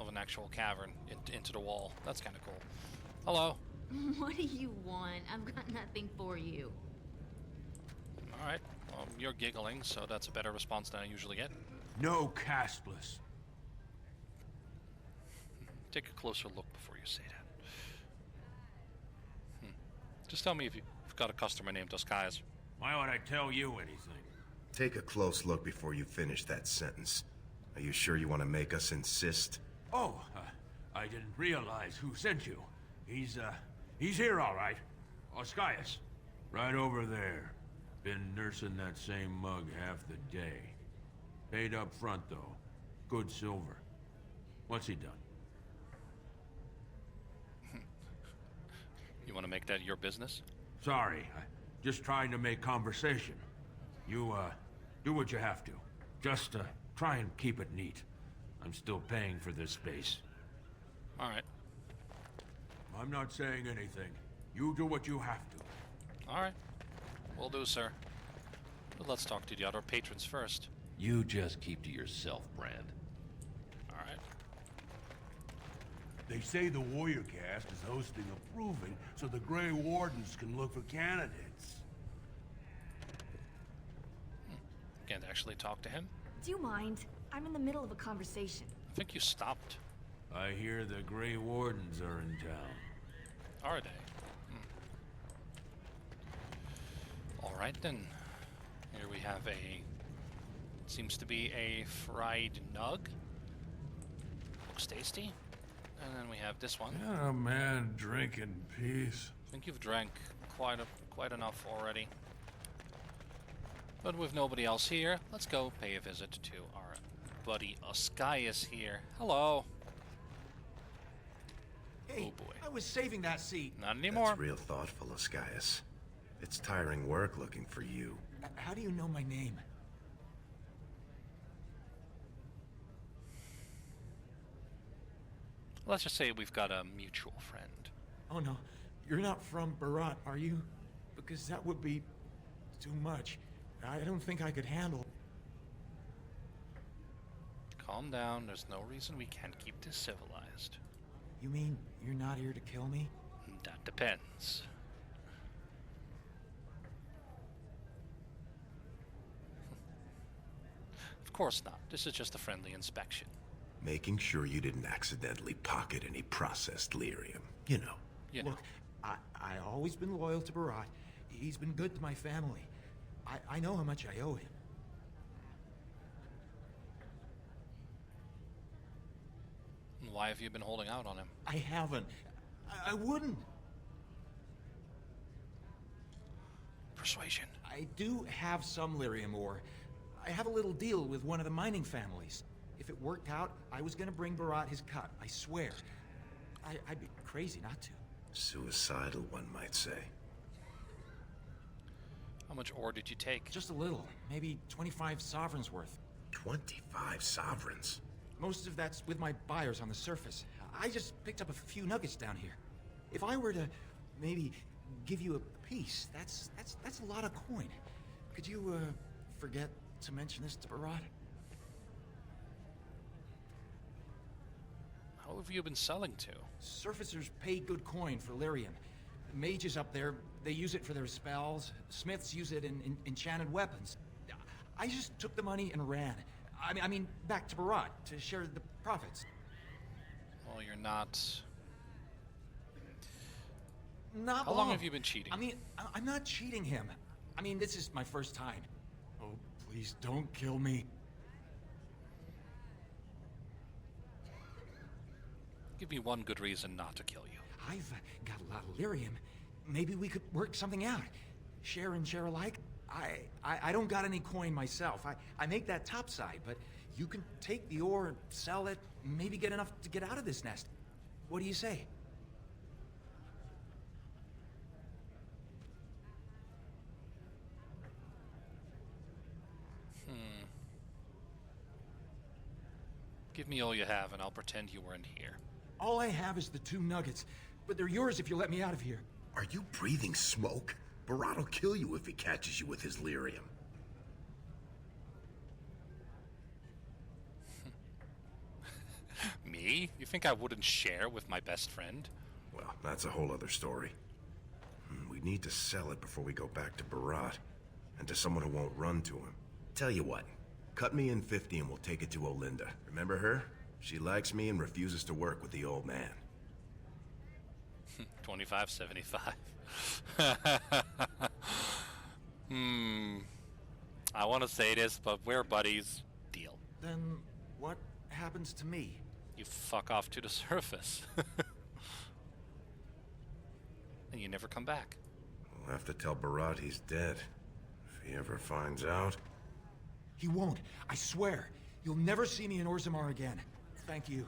an actual cavern into the wall. That's kind of cool. Hello? What do you want? I've got nothing for you. Alright. Well, you're giggling, so that's a better response than I usually get. No Casteless. Take a closer look before you say that. Just tell me if you've got a customer named Casteless. Why would I tell you anything? Take a close look before you finish that sentence. Are you sure you want to make us insist? Oh, I didn't realize who sent you. He's here all right. Casteless. Right over there. Been nursing that same mug half the day. Paid up front, though. Good silver. What's he done? You want to make that your business? Sorry, just trying to make conversation. You, do what you have to. Just, try and keep it neat. I'm still paying for this space. Alright. I'm not saying anything. You do what you have to. Alright. Will do, sir. But let's talk to the other patrons first. You just keep to yourself, Brand. Alright. They say the Warrior Cast is hosting a proving so the Grey Wardens can look for candidates. Can't actually talk to him? Do you mind? I'm in the middle of a conversation. I think you stopped. I hear the Grey Wardens are in town. Are they? Alright then. Here we have seems to be a fried nug. Looks tasty. And then we have this one. Yeah, man, drink in peace. I think you've drank quite enough already. But with nobody else here, let's go pay a visit to our buddy Casteless here. Hello. Hey, oh boy. I was saving that seat. Not anymore. That's real thoughtful, Casteless. It's tiring work looking for you. How do you know my name? Let's just say we've got a mutual friend. Oh no, you're not from Barat, are you? Because that would be too much. I don't think I could handle. Calm down, there's no reason we can't keep this civilized. You mean you're not here to kill me? That depends. Of course not. This is just a friendly inspection. Making sure you didn't accidentally pocket any processed lyrium. You know. Look, I always been loyal to Barat. He's been good to my family. I know how much I owe him. Why have you been holding out on him? I haven't. I wouldn't. Persuasion. I do have some lyrium ore. I have a little deal with one of the mining families. If it worked out, I was gonna bring Barat his cut, I swear. I'd be crazy not to. Suicidal, one might say. How much ore did you take? Just a little. Maybe 25 sovereigns worth. 25 sovereigns? Most of that's with my buyers on the surface. I just picked up a few nuggets down here. If I were to maybe give you a piece, that's a lot of coin. Could you forget to mention this to Barat? How have you been selling to? Surfacers pay good coin for lyrium. Mages up there, they use it for their spells. Smiths use it in enchanted weapons. I just took the money and ran. I mean, back to Barat to share the profits. Well, you're not... Not How long have you been cheating? I mean, I'm not cheating him. I mean, this is my first time. Oh, please don't kill me. Give me one good reason not to kill you. I've got a lot of lyrium. Maybe we could work something out. Share and share alike? I don't got any coin myself. I make that topside, but you can take the ore and sell it, maybe get enough to get out of this nest. What do you say? Give me all you have and I'll pretend you weren't here. All I have is the 2 nuggets, but they're yours if you let me out of here. Are you breathing smoke? Barat will kill you if he catches you with his lyrium. Me? You think I wouldn't share with my best friend? Well, that's a whole other story. We need to sell it before we go back to Barat, and to someone who won't run to him. Tell you what, cut me in 50 and we'll take it to Olinda. Remember her? She likes me and refuses to work with the old man. 25.75. I want to say this, but we're buddies. Deal. Then what happens to me? You fuck off to the surface. And you never come back. We'll have to tell Barat he's dead. If he ever finds out. He won't. I swear. You'll never see me in Orzammar again. Thank you.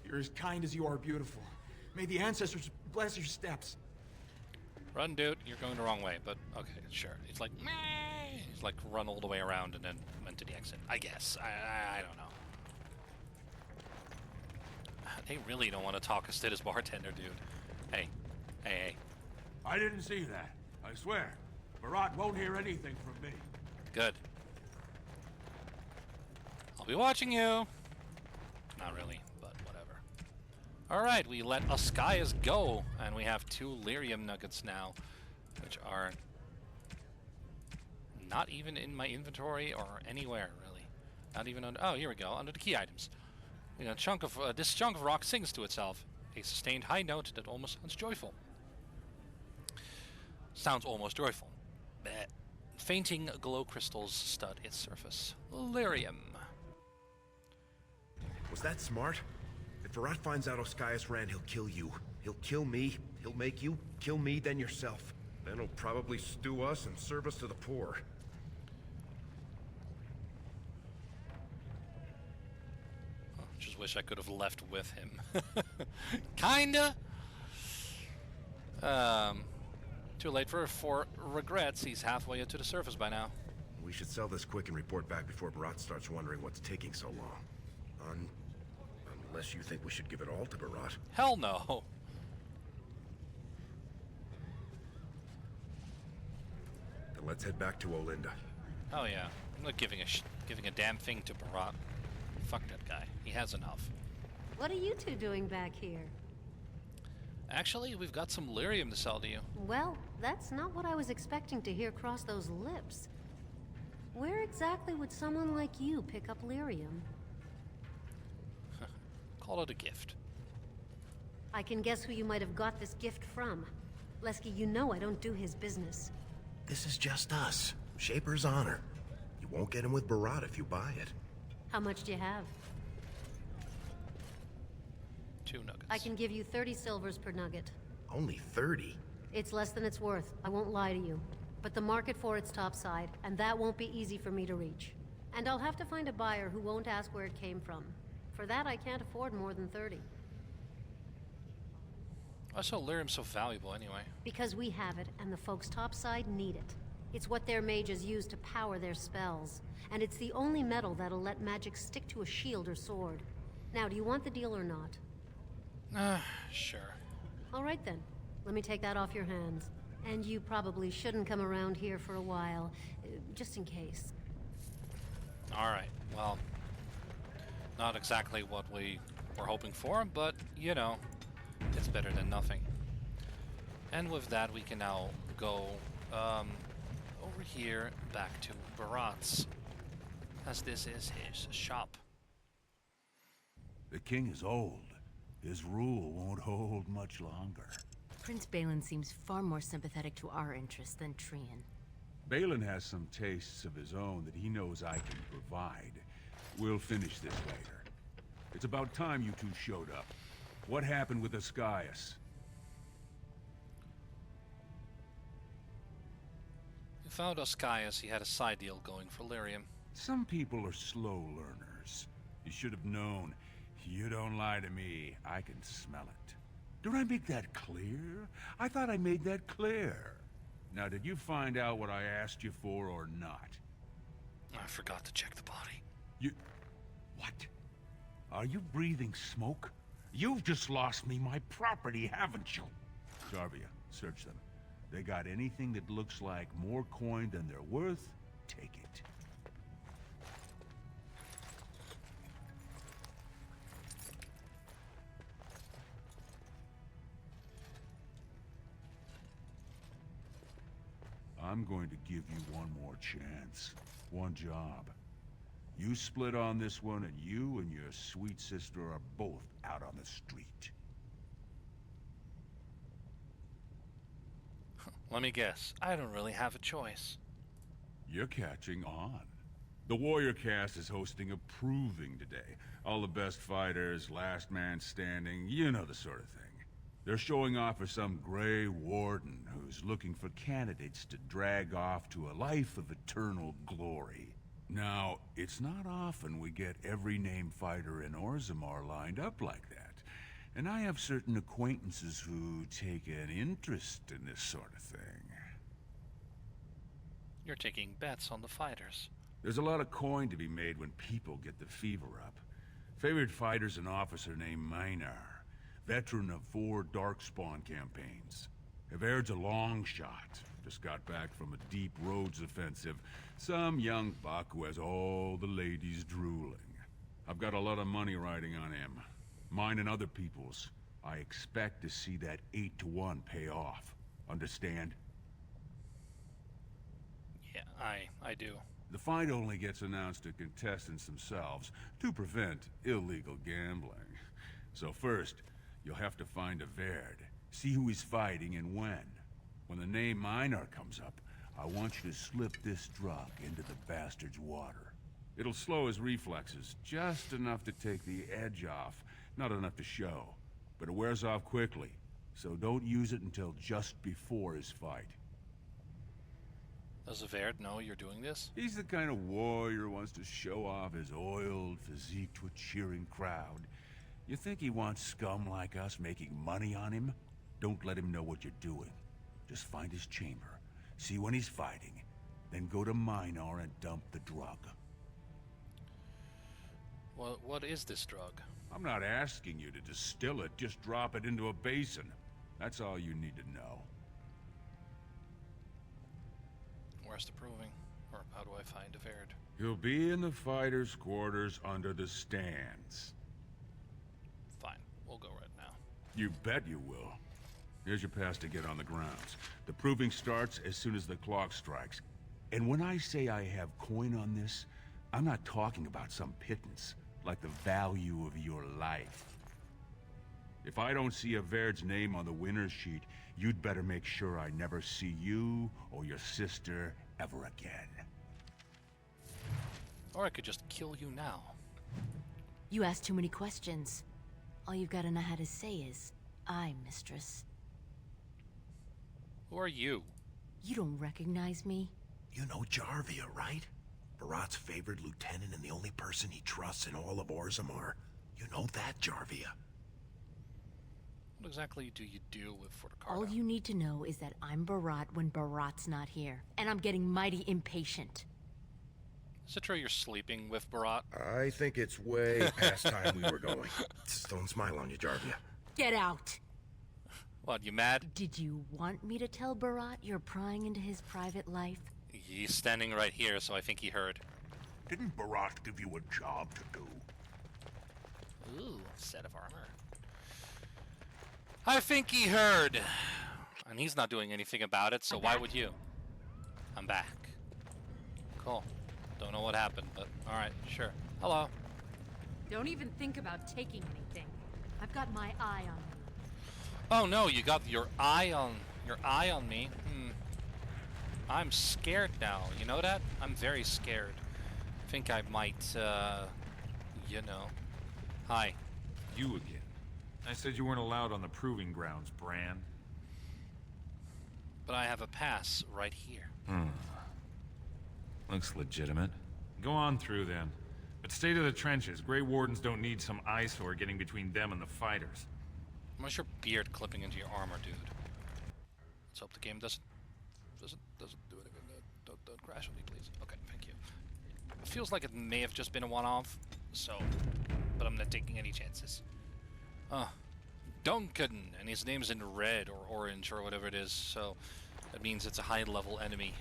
You're as kind as you are beautiful. May the ancestors bless your steps. Run, dude. You're going the wrong way, but okay, sure. It's like, meh. He's like run all the way around and then went to the exit. I guess. I don't know. They really don't want to talk us to this bartender, dude. Hey. Hey. I didn't see that. I swear. Barat won't hear anything from me. Good. I'll be watching you. Not really, but whatever. Alright, we let Ascaius go, and we have 2 lyrium nuggets now, which are not even in my inventory or anywhere, really. Not even on... Oh, here we go, under the key items. You know, this chunk of rock sings to itself, a sustained high note that almost sounds joyful. Sounds almost joyful. Bleh. Fainting glow crystals stud its surface. Lyrium. Was that smart? If Barat finds out Ascaius ran, he'll kill you. He'll kill me. He'll make you kill me, then yourself. Then he'll probably stew us and serve us to the poor. Just wish I could have left with him. Kinda. Too late for regrets. He's halfway to the surface by now. We should sell this quick and report back before Barat starts wondering what's taking so long. Unless you think we should give it all to Barat. Hell no. Then let's head back to Olinda. Oh yeah. I'm not giving a damn thing to Barat. Fuck that guy. He has enough. What are you 2 doing back here? Actually, we've got some lyrium to sell to you. Well, that's not what I was expecting to hear cross those lips. Where exactly would someone like you pick up lyrium? Call it a gift. I can guess who you might have got this gift from. Lesky, you know I don't do his business. This is just us. Shaper's honor. You won't get him with Barat if you buy it. How much do you have? 2 nuggets. I can give you 30 silvers per nugget. Only 30? It's less than it's worth, I won't lie to you. But the market for it's topside, and that won't be easy for me to reach. And I'll have to find a buyer who won't ask where it came from. For that, I can't afford more than 30. Why is lyrium so valuable anyway? Because we have it, and the folks topside need it. It's what their mages use to power their spells. And it's the only metal that'll let magic stick to a shield or sword. Now, do you want the deal or not? Sure. All right then. Let me take that off your hands. And you probably shouldn't come around here for a while, just in case. All right. Well, not exactly what we were hoping for, but, you know, it's better than nothing. And with that, we can now go over here back to Barat's, as this is his shop. The king is old. His rule won't hold much longer. Prince Balin seems far more sympathetic to our interests than Trian. Balin has some tastes of his own that he knows I can provide. We'll finish this later. It's about time you 2 showed up. What happened with Ascaius? We found Ascaius. He had a side deal going for Lyrium. Some people are slow learners. You should have known. You don't lie to me. I can smell it. Did I make that clear? I thought I made that clear. Now, did you find out what I asked you for or not? I forgot to check the body. You... What? Are you breathing smoke? You've just lost me my property, haven't you? Jarvia, search them. They got anything that looks like more coin than they're worth, take it. I'm going to give you one more chance. One job. You split on this one, and you and your sweet sister are both out on the street. Let me guess. I don't really have a choice. You're catching on. The Warrior Cast is hosting a proving today. All the best fighters, last man standing, you know the sort of thing. They're showing off for some Grey Warden who's looking for candidates to drag off to a life of eternal glory. Now, it's not often we get every named fighter in Orzammar lined up like that. And I have certain acquaintances who take an interest in this sort of thing. You're taking bets on the fighters. There's a lot of coin to be made when people get the fever up. Favorite fighter's an officer named Minar, veteran of 4 Darkspawn campaigns. Havaird's a long shot. Just got back from a deep roads offensive. Some young buck who has all the ladies drooling. I've got a lot of money riding on him. Mine and other people's. I expect to see that 8-to-1 pay off. Understand? Yeah, I do. The fight only gets announced to contestants themselves to prevent illegal gambling. So first, you'll have to find Havaired. See who he's fighting and when. When the name Minar comes up, I want you to slip this drug into the bastard's water. It'll slow his reflexes, just enough to take the edge off, not enough to show. But it wears off quickly, so don't use it until just before his fight. Does Havaired know you're doing this? He's the kind of warrior who wants to show off his oiled physique to a cheering crowd. You think he wants scum like us making money on him? Don't let him know what you're doing. Just find his chamber, see when he's fighting, then go to Minar and dump the drug. Well, what is this drug? I'm not asking you to distill it, just drop it into a basin. That's all you need to know. Where's the proving? Or how do I find Havaired? He'll be in the fighters' quarters under the stands. Fine, we'll go right now. You bet you will. Here's your pass to get on the grounds. The proving starts as soon as the clock strikes. And when I say I have coin on this, I'm not talking about some pittance, like the value of your life. If I don't see Havaird's name on the winner's sheet, you'd better make sure I never see you or your sister ever again. Or I could just kill you now. You ask too many questions. All you've got to know how to say is, "I, mistress." Who are you? You don't recognize me? You know Jarvia, right? Barat's favorite lieutenant and the only person he trusts in all of Orzammar. You know that, Jarvia. What exactly do you do with Forticardo? All you need to know is that I'm Barat when Barat's not here. And I'm getting mighty impatient. Is it true you're sleeping with Barat? I think it's way past time we were going. Just don't smile on you, Jarvia. Get out! What, you mad? Did you want me to tell Barat you're prying into his private life? He's standing right here, so I think he heard. Didn't Barat give you a job to do? Ooh, set of armor. I think he heard. And he's not doing anything about it, so why would you? I'm back. Cool. Don't know what happened, but alright, sure. Hello. Don't even think about taking anything. I've got my eye on you. Oh no, you got your eye on me. I'm scared now. You know that? I'm very scared. Think I might, you know. Hi. You again. I said you weren't allowed on the proving grounds, Brand. But I have a pass right here. Looks legitimate. Go on through then. But stay to the trenches. Grey Wardens don't need some eyesore getting between them and the fighters. What's your beard clipping into your armor, dude? Let's hope the game doesn't do anything. Don't crash on me, please. Okay, thank you. It feels like it may have just been a one-off, so, but I'm not taking any chances. Duncan, and his name's in red or orange or whatever it is, so that means it's a high-level enemy.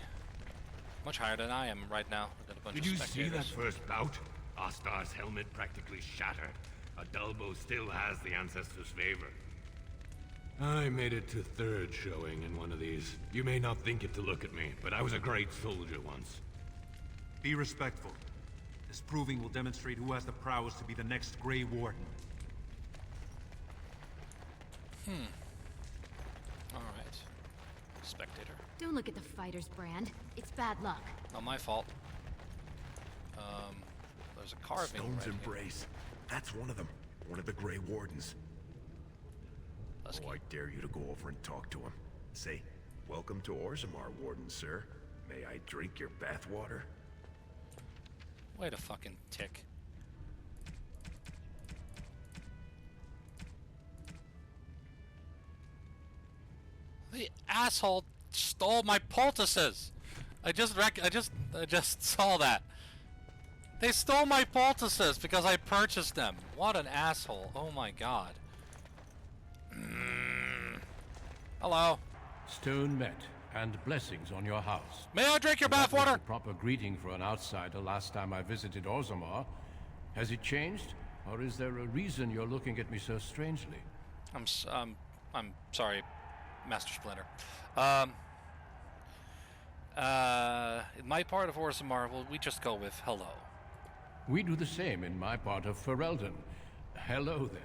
Much higher than I am right now. I've got a bunch Did of you see spectators. that first bout? Ostar's helmet practically shattered. Adalbo still has the Ancestors' favor. I made it to third showing in one of these. You may not think it to look at me, but I was a great soldier once. Be respectful. This proving will demonstrate who has the prowess to be the next Grey Warden. Alright. Spectator. Don't look at the fighters, Brand. It's bad luck. Not my fault. There's a carving Stone's right Embrace. That's one of them. One of the Grey Wardens. Oh, I dare you to go over and talk to him. Say, welcome to Orzammar, Warden, sir. May I drink your bathwater? Wait a fucking tick. The asshole stole my poultices. I just saw that. They stole my poultices because I purchased them. What an asshole. Oh my god. Hello. Stone met, and blessings on your house. May I drink your That was bathwater? the proper greeting for an outsider last time I visited Orzammar. Has it changed? Or is there a reason you're looking at me so strangely? I'm sorry, Master Splinter. In my part of Orzammar, well, we just go with hello. We do the same in my part of Ferelden. Hello, then.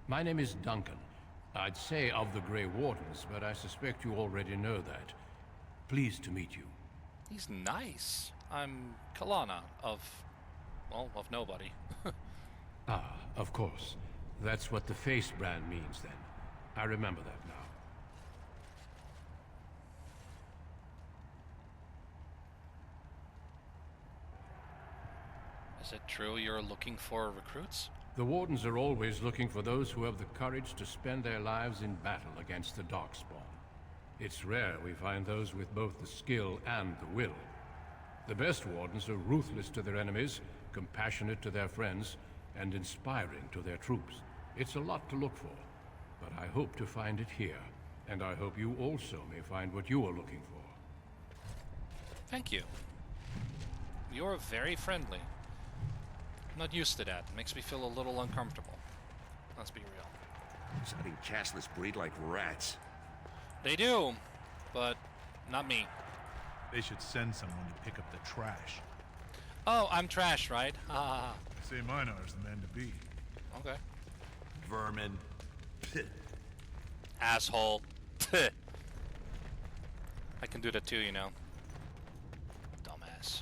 My name is Duncan. I'd say of the Grey Wardens, but I suspect you already know that. Pleased to meet you. He's nice. I'm Kalana of nobody. Ah, of course. That's what the face brand means, then. I remember that now. Is it true you're looking for recruits? The Wardens are always looking for those who have the courage to spend their lives in battle against the Darkspawn. It's rare we find those with both the skill and the will. The best Wardens are ruthless to their enemies, compassionate to their friends, and inspiring to their troops. It's a lot to look for, but I hope to find it here, and I hope you also may find what you are looking for. Thank you. You're very friendly. I'm not used to that. It makes me feel a little uncomfortable. Let's be real. Sounding Casteless breed like rats. They do, but not me. They should send someone to pick up the trash. Oh, I'm trash, right? Ha ha ha. Say Minar's the man to be. Okay. Vermin. Asshole. I can do that too, you know. Dumbass.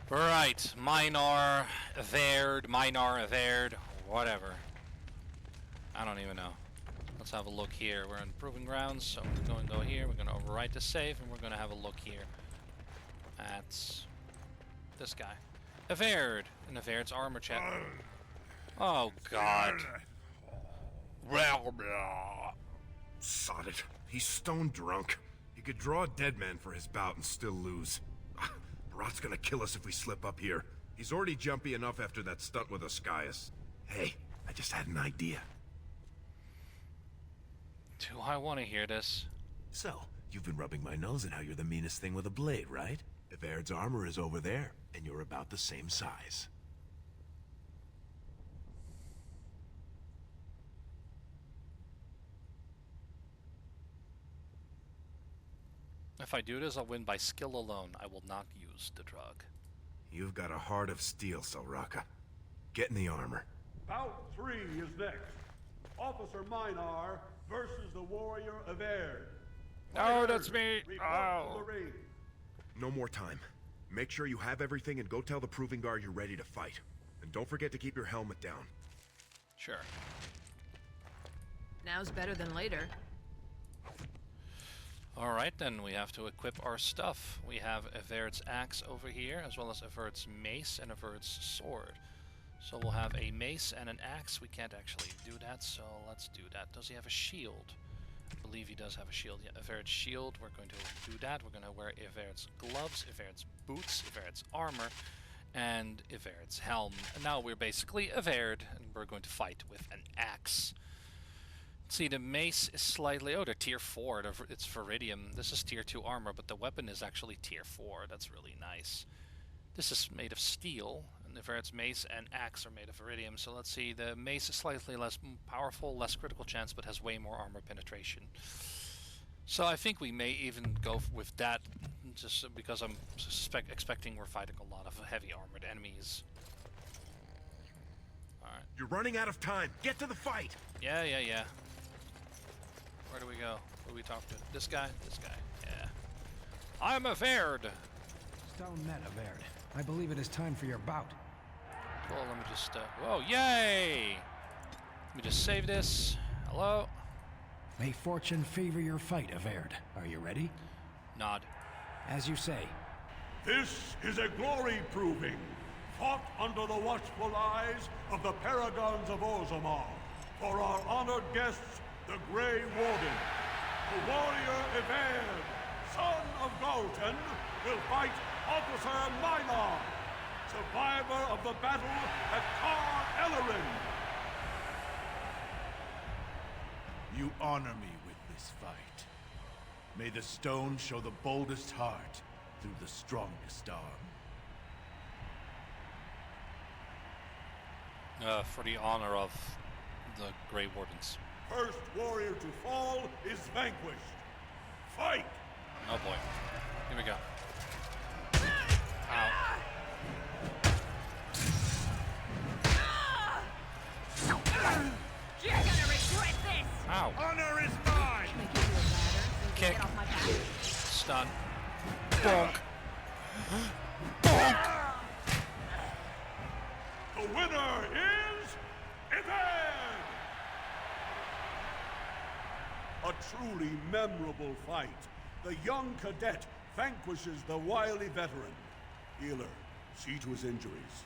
Right, Minar, Verd, whatever. I don't even know. Let's have a look here. We're in Proving Grounds, so we're going to go here. We're going to overwrite the save, and we're going to have a look here at this guy. Verd, in Verd's armor check. Oh, God. Sod it. He's stone drunk. He could draw a dead man for his bout and still lose. Rot's gonna kill us if we slip up here. He's already jumpy enough after that stunt with Oscaius. Hey, I just had an idea. Do I want to hear this? So, you've been rubbing my nose at how you're the meanest thing with a blade, right? Evaird's armor is over there, and you're about the same size. If I do this, I'll win by skill alone. I will not use the drug. You've got a heart of steel, Soraka. Get in the armor. Bout 3 is next. Officer Minar versus the warrior Evaird. Oh, that's me. Oh. The ring. No more time. Make sure you have everything and go tell the Proving Guard you're ready to fight. And don't forget to keep your helmet down. Sure. Now's better than later. Alright, then we have to equip our stuff. We have Evert's axe over here, as well as Evert's mace and Evert's sword. So we'll have a mace and an axe. We can't actually do that, so let's do that. Does he have a shield? I believe he does have a shield. Yeah, Evert's shield, we're going to do that. We're going to wear Evert's gloves, Evert's boots, Evert's armor, and Evert's helm. And now we're basically Evert, and we're going to fight with an axe. See, the mace is slightly... Oh, they're tier 4. It's Viridium. This is tier 2 armor, but the weapon is actually tier 4. That's really nice. This is made of steel, and Evert's mace and axe are made of Viridium. So let's see, the mace is slightly less powerful, less critical chance, but has way more armor penetration. So I think we may even go with that, just because I'm expecting we're fighting a lot of heavy armored enemies. Alright. You're running out of time. Get to the fight! Yeah. Where do we go? Who do we talk to? This guy? This guy. Yeah. I'm Evert! Stone met Evert. I believe it is time for your bout. Cool, let me just, whoa, yay! Let me just save this. Hello? May fortune favor your fight, Evert. Are you ready? Nod. As you say. This is a glory proving, fought under the watchful eyes of the paragons of Orzammar, for our honored guests, the Grey Warden. The warrior Evert, son of Galton, will fight Officer Minar, survivor of the battle at Car Ellerin. You honor me with this fight. May the stone show the boldest heart through the strongest arm. For the honor of the Grey Wardens. First warrior to fall is vanquished. Fight! Oh boy. Here we go. Ow. You're gonna regret this! Ow. Honor is mine! Kick. Stun. Bonk. Bonk! The winner is Evert! A truly memorable fight. The young cadet vanquishes the wily veteran. Healer, see to his injuries.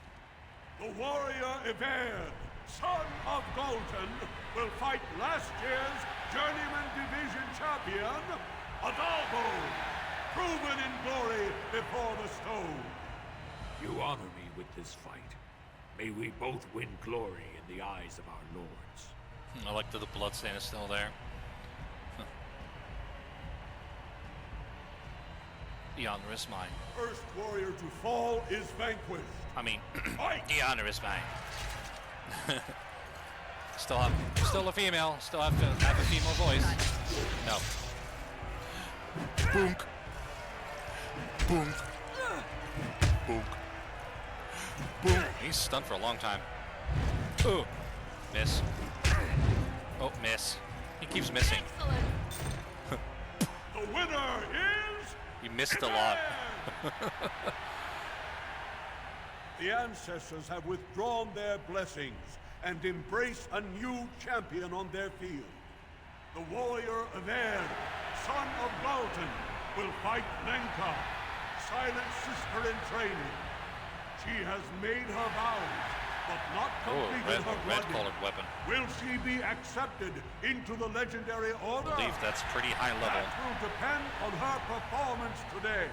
The warrior Evert, son of Galton, will fight last year's Journeyman Division champion, Adalbo, proven in glory before the stone. You honor me with this fight. May we both win glory in the eyes of our lords. I like that the bloodstain is still there. The honor is mine. First warrior to fall is vanquished. I mean, the honor is mine. Still a female. Still have to have a female voice. No. Boonk. Boonk. Boonk. Boonk. He's stunned for a long time. Ooh. Miss. Oh, miss. He keeps missing. The winner is... He missed a lot. The ancestors have withdrawn their blessings and embrace a new champion on their field. The warrior Evert, son of Galton, will fight Lenka, silent sister in training. She has made her vows, but not completed her red-colored weapon. Will she be accepted into the legendary order? I believe that's pretty high level. That will depend on her performance today.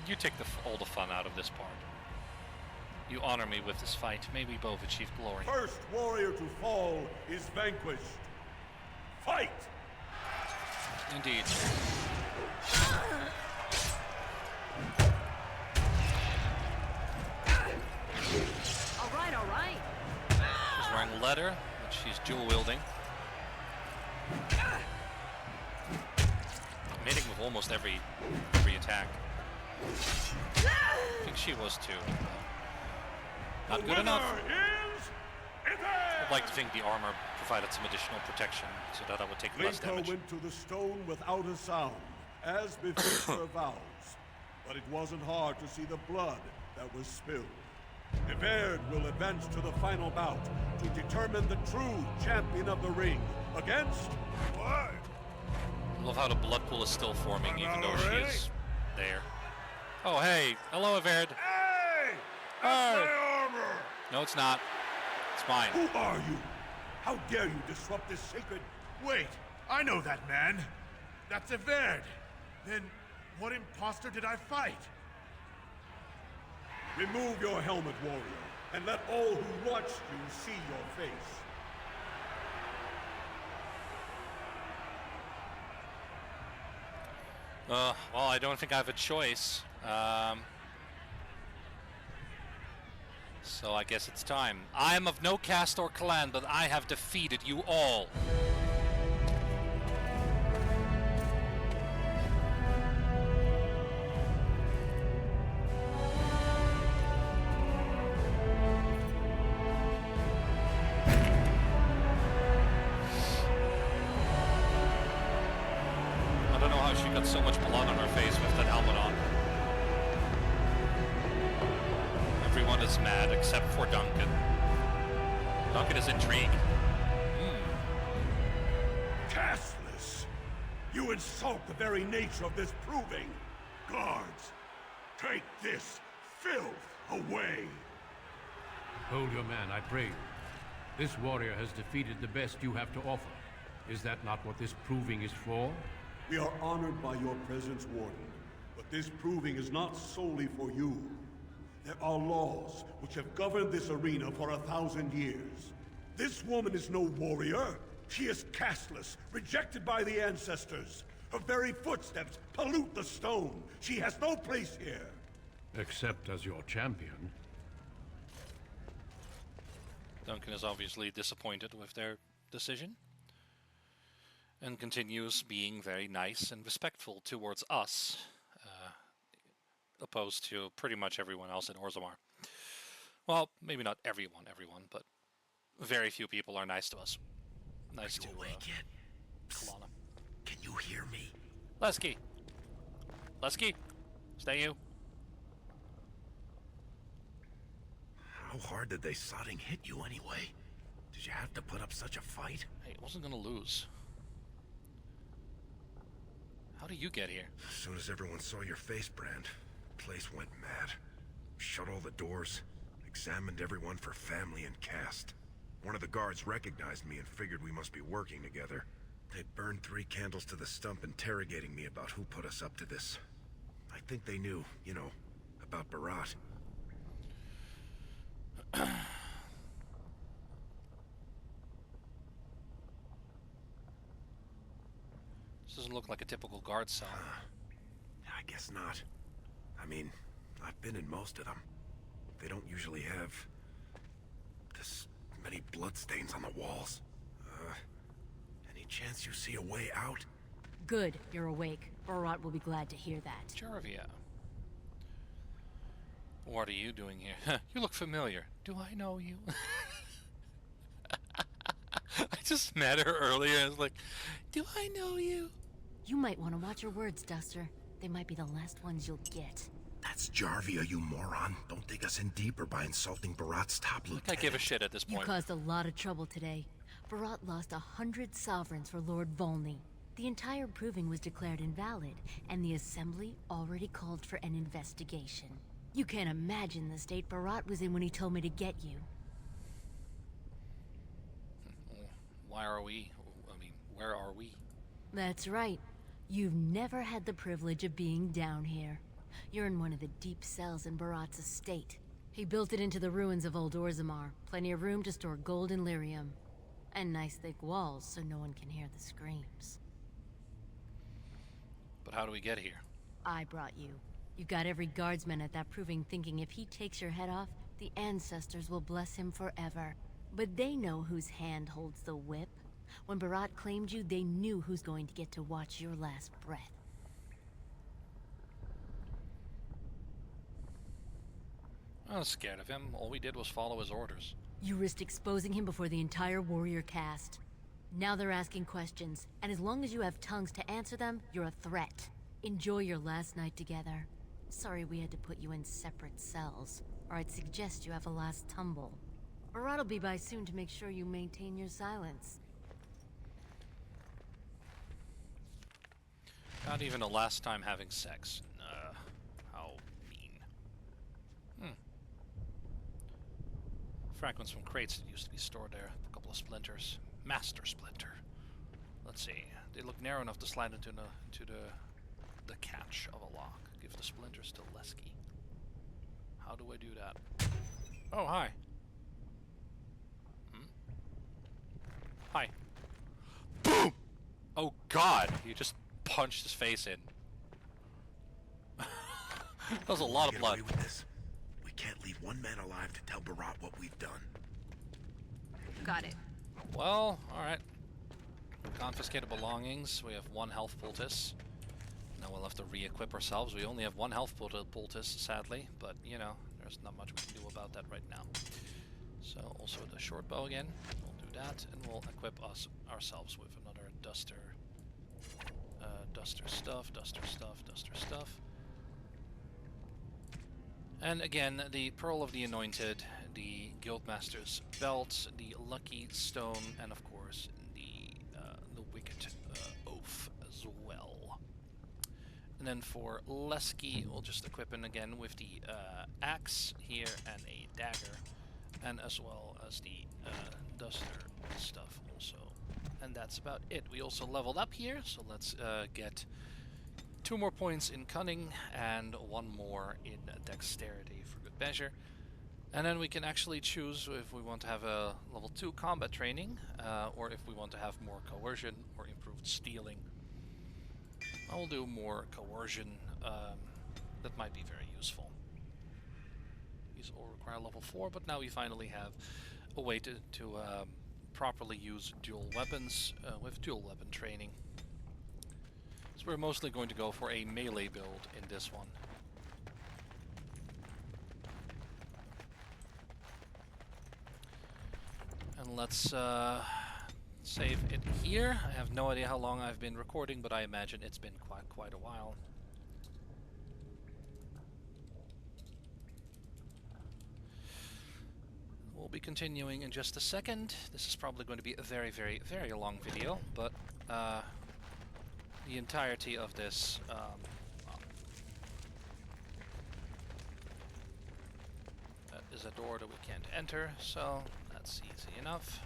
You take all the fun out of this part. You honor me with this fight. May we both achieve glory. First warrior to fall is vanquished. Fight! Indeed. All right. She's wearing leather, which she's dual wielding. Hitting with almost every attack. I think she was too. Not good enough. I'd like to think the armor provided some additional protection so that I would take less damage. Went to the stone without a sound, as befits her vows. but it wasn't hard to see the blood that was spilled. Everd will advance to the final bout to determine the true champion of the ring against... What? I love how the blood pool is still forming even though she is there. Oh, hey. Hello, Everd. Hey! That's my armor! No, it's not. It's mine. Who are you? How dare you disrupt this sacred... Wait, I know that man. That's Everd. Then, what imposter did I fight? Remove your helmet, warrior, and let all who watch you see your face. Well, I don't think I have a choice. So I guess it's time. I am of no caste or clan, but I have defeated you all. I don't know how she got so much blood on her face with that helmet on. Everyone is mad except for Duncan. Duncan is intrigued. Casteless! You insult the very nature of this proving! Guards, take this filth away! Hold your man, I pray you. This warrior has defeated the best you have to offer. Is that not what this proving is for? We are honored by your presence, Warden, but this proving is not solely for you. There are laws which have governed this arena for 1,000 years. This woman is no warrior. She is casteless, rejected by the ancestors. Her very footsteps pollute the stone. She has no place here. Except as your champion. Duncan is obviously disappointed with their decision, and continues being very nice and respectful towards us, opposed to pretty much everyone else in Orzammar. Well, maybe not everyone, but very few people are nice to us. Nice to Kalana. Can you hear me? Lesky! Lesky! Stay you. How hard did they sodding hit you anyway? Did you have to put up such a fight? Hey, it wasn't gonna lose. How did you get here? As soon as everyone saw your face, Brand, the place went mad. Shut all the doors, examined everyone for family and caste. One of the guards recognized me and figured we must be working together. They burned 3 candles to the stump interrogating me about who put us up to this. I think they knew, you know, about Barat. This doesn't look like a typical guard cell. I guess not. I mean, I've been in most of them. They don't usually have this many bloodstains on the walls. Any chance you see a way out? Good, you're awake. Barat will be glad to hear that. Jarvia. What are you doing here? You look familiar. Do I know you? I just met her earlier and I was like, do I know you? You might want to watch your words, Duster. They might be the last ones you'll get. That's Jarvia, you moron. Don't dig us in deeper by insulting Barat's top lieutenant. I give a shit at this point. You caused a lot of trouble today. Barat lost 100 sovereigns for Lord Volney. The entire proving was declared invalid, and the Assembly already called for an investigation. You can't imagine the state Barat was in when he told me to get you. Why are we? I mean, where are we? That's right. You've never had the privilege of being down here. You're in one of the deep cells in Barat's estate. He built it into the ruins of Old Orzammar. Plenty of room to store gold and lyrium. And nice thick walls so no one can hear the screams. But how do we get here? I brought you. You've got every guardsman at that proving thinking if he takes your head off, the ancestors will bless him forever. But they know whose hand holds the whip. When Barat claimed you, they knew who's going to get to watch your last breath. I was scared of him. All we did was follow his orders. You risked exposing him before the entire warrior caste. Now they're asking questions, and as long as you have tongues to answer them, you're a threat. Enjoy your last night together. Sorry we had to put you in separate cells, or I'd suggest you have a last tumble. Barat'll be by soon to make sure you maintain your silence. Not even a last time having sex. How mean. Fragments from crates that used to be stored there. A couple of splinters. Master splinter. Let's see. They look narrow enough to slide into the catch of a lock. Give the splinters to Lesky. How do I do that? Oh, hi. Hi. Boom! Oh god, you just punched his face in. That was a lot of blood. Get away with this. We can't leave one man alive to tell Barat what we've done. Got it. Well, alright. Confiscated belongings. We have 1 health poultice. Now we'll have to re-equip ourselves. We only have 1 health poultice, sadly. But, you know, there's not much we can do about that right now. So, also the short bow again. We'll do that. And we'll equip ourselves with another duster. Duster stuff. And again, the Pearl of the Anointed, the Guildmaster's Belt, the Lucky Stone, and of course the Wicked Oath as well. And then for Lesky, we'll just equip him again with the axe here and a dagger, and as well as the duster stuff also. And that's about it. We also leveled up here, so let's get 2 more points in cunning and 1 more in dexterity for good measure. And then we can actually choose if we want to have a level 2 combat training, or if we want to have more coercion or improved stealing. I'll do more coercion. That might be very useful. These all require level 4, but now we finally have a way to properly use dual weapons with dual weapon training. So we're mostly going to go for a melee build in this one. And let's save it here. I have no idea how long I've been recording, but I imagine it's been quite a while. We'll be continuing in just a second. This is probably going to be a very, very, very long video, but the entirety of this that is a door that we can't enter, so that's easy enough.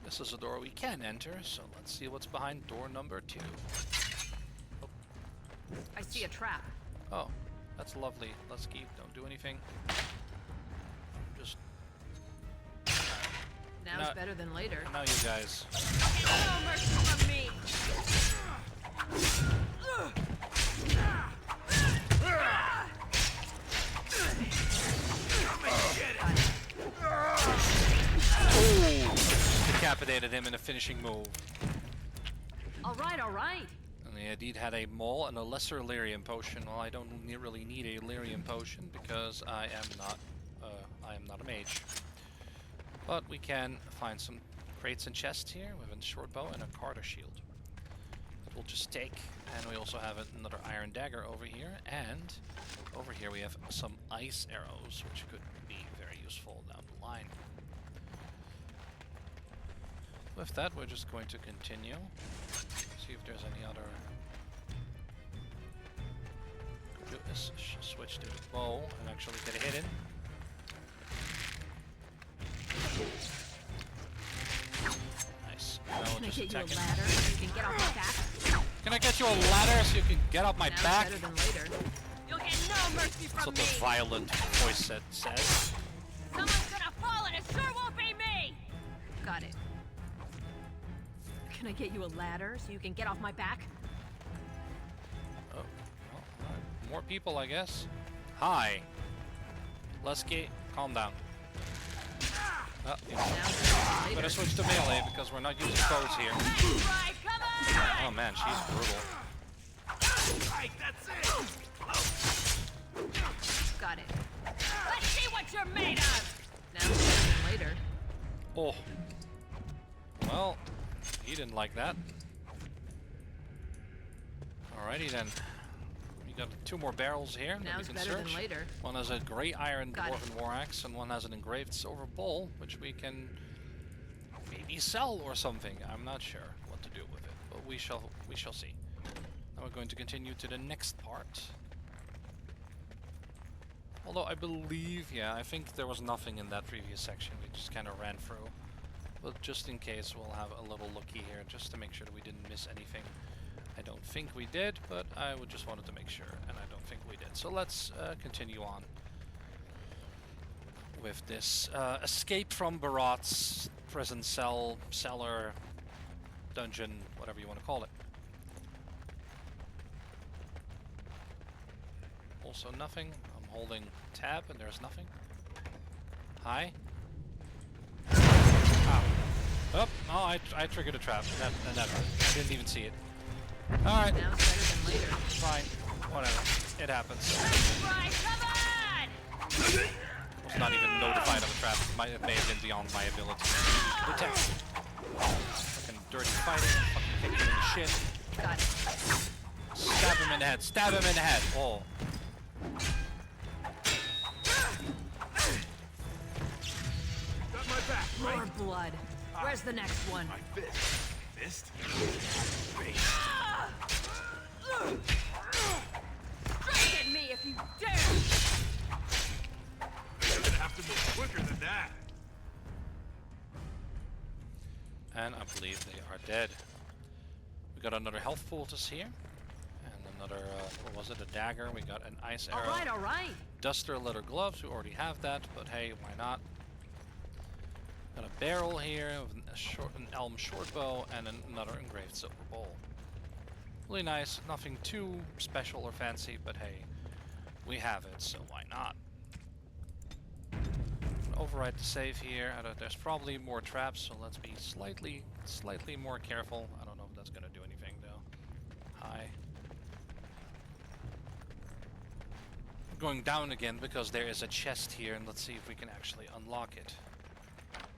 This is a door we can enter, so let's see what's behind door number 2. I see a trap. Oh, that's lovely. Let's keep. Don't do anything. Just. Now's better than later. Now you guys. No mercy from me. Oh! Decapitated him in a finishing move. All right, all right. And he indeed had a mole and a lesser Lyrium potion. Well, I don't really need a Lyrium potion because I am not a mage. But we can find some crates and chests here with a short bow and a Carter shield. That we'll just take. And we also have another iron dagger over here. And over here we have some ice arrows, which could be very useful down the line. With that, we're just going to continue. See if there's any other. Could do is switch to the bow and actually get a hit in. Nice. Can I get you a ladder so you can get off my back? Can I get you a ladder so you can get off my back? Better than later. You'll get no mercy from That's what me. the violent voice says. Someone's gonna fall and it sure won't be me. Got it. Can I get you a ladder so you can get off my back? Oh, well, alright. More people, I guess. Hi. Lesky, calm down. I'm gonna switch to melee because we're not using bows here. Right, come on! Oh man, she's brutal. Right, that's it. Got it. Let's see what you're made of. Now, later. Oh. Well, He didn't like that. Alrighty then. We got 2 more barrels here that we can better search. than later. One has a grey iron dwarven war axe, and one has an engraved silver bowl, which we can maybe sell or something. I'm not sure what to do with it, but we shall see. Now we're going to continue to the next part. Although I believe, yeah, I think there was nothing in that previous section. We just kind of ran through. But just in case, we'll have a little looky here, just to make sure that we didn't miss anything. I don't think we did, but I just wanted to make sure, and I don't think we did. So let's continue on with this escape from Barat's prison cell, cellar, dungeon, whatever you want to call it. Also nothing. I'm holding tab and there's nothing. Hi. Ow. Oh, no, I triggered a trap. That hurt. I didn't even see it. Alright. Now it's better than later. Fine. Whatever. It happens. Right, come on! Was not even notified of a trap. It may have been beyond my ability to detect. Fucking dirty fighting. Fucking kick him in the shit. Got it. Stab him in the head. Stab him in the head. Oh. Got my back, right? More blood. Where's the next one? My fist. Fist? Strike at me if you dare! You're gonna have to move quicker than that. And I believe they are dead. We got another health poultice here. And another, what was it, a dagger. We got an ice arrow. All right. Duster, leather gloves. We already have that, but hey, why not? Got a barrel here with an elm short bow and another engraved silver bowl. Really nice. Nothing too special or fancy, but hey, we have it, so why not? Override the save here. There's probably more traps, so let's be slightly more careful. I don't know if that's gonna do anything though. Hi. Going down again because there is a chest here, and let's see if we can actually unlock it.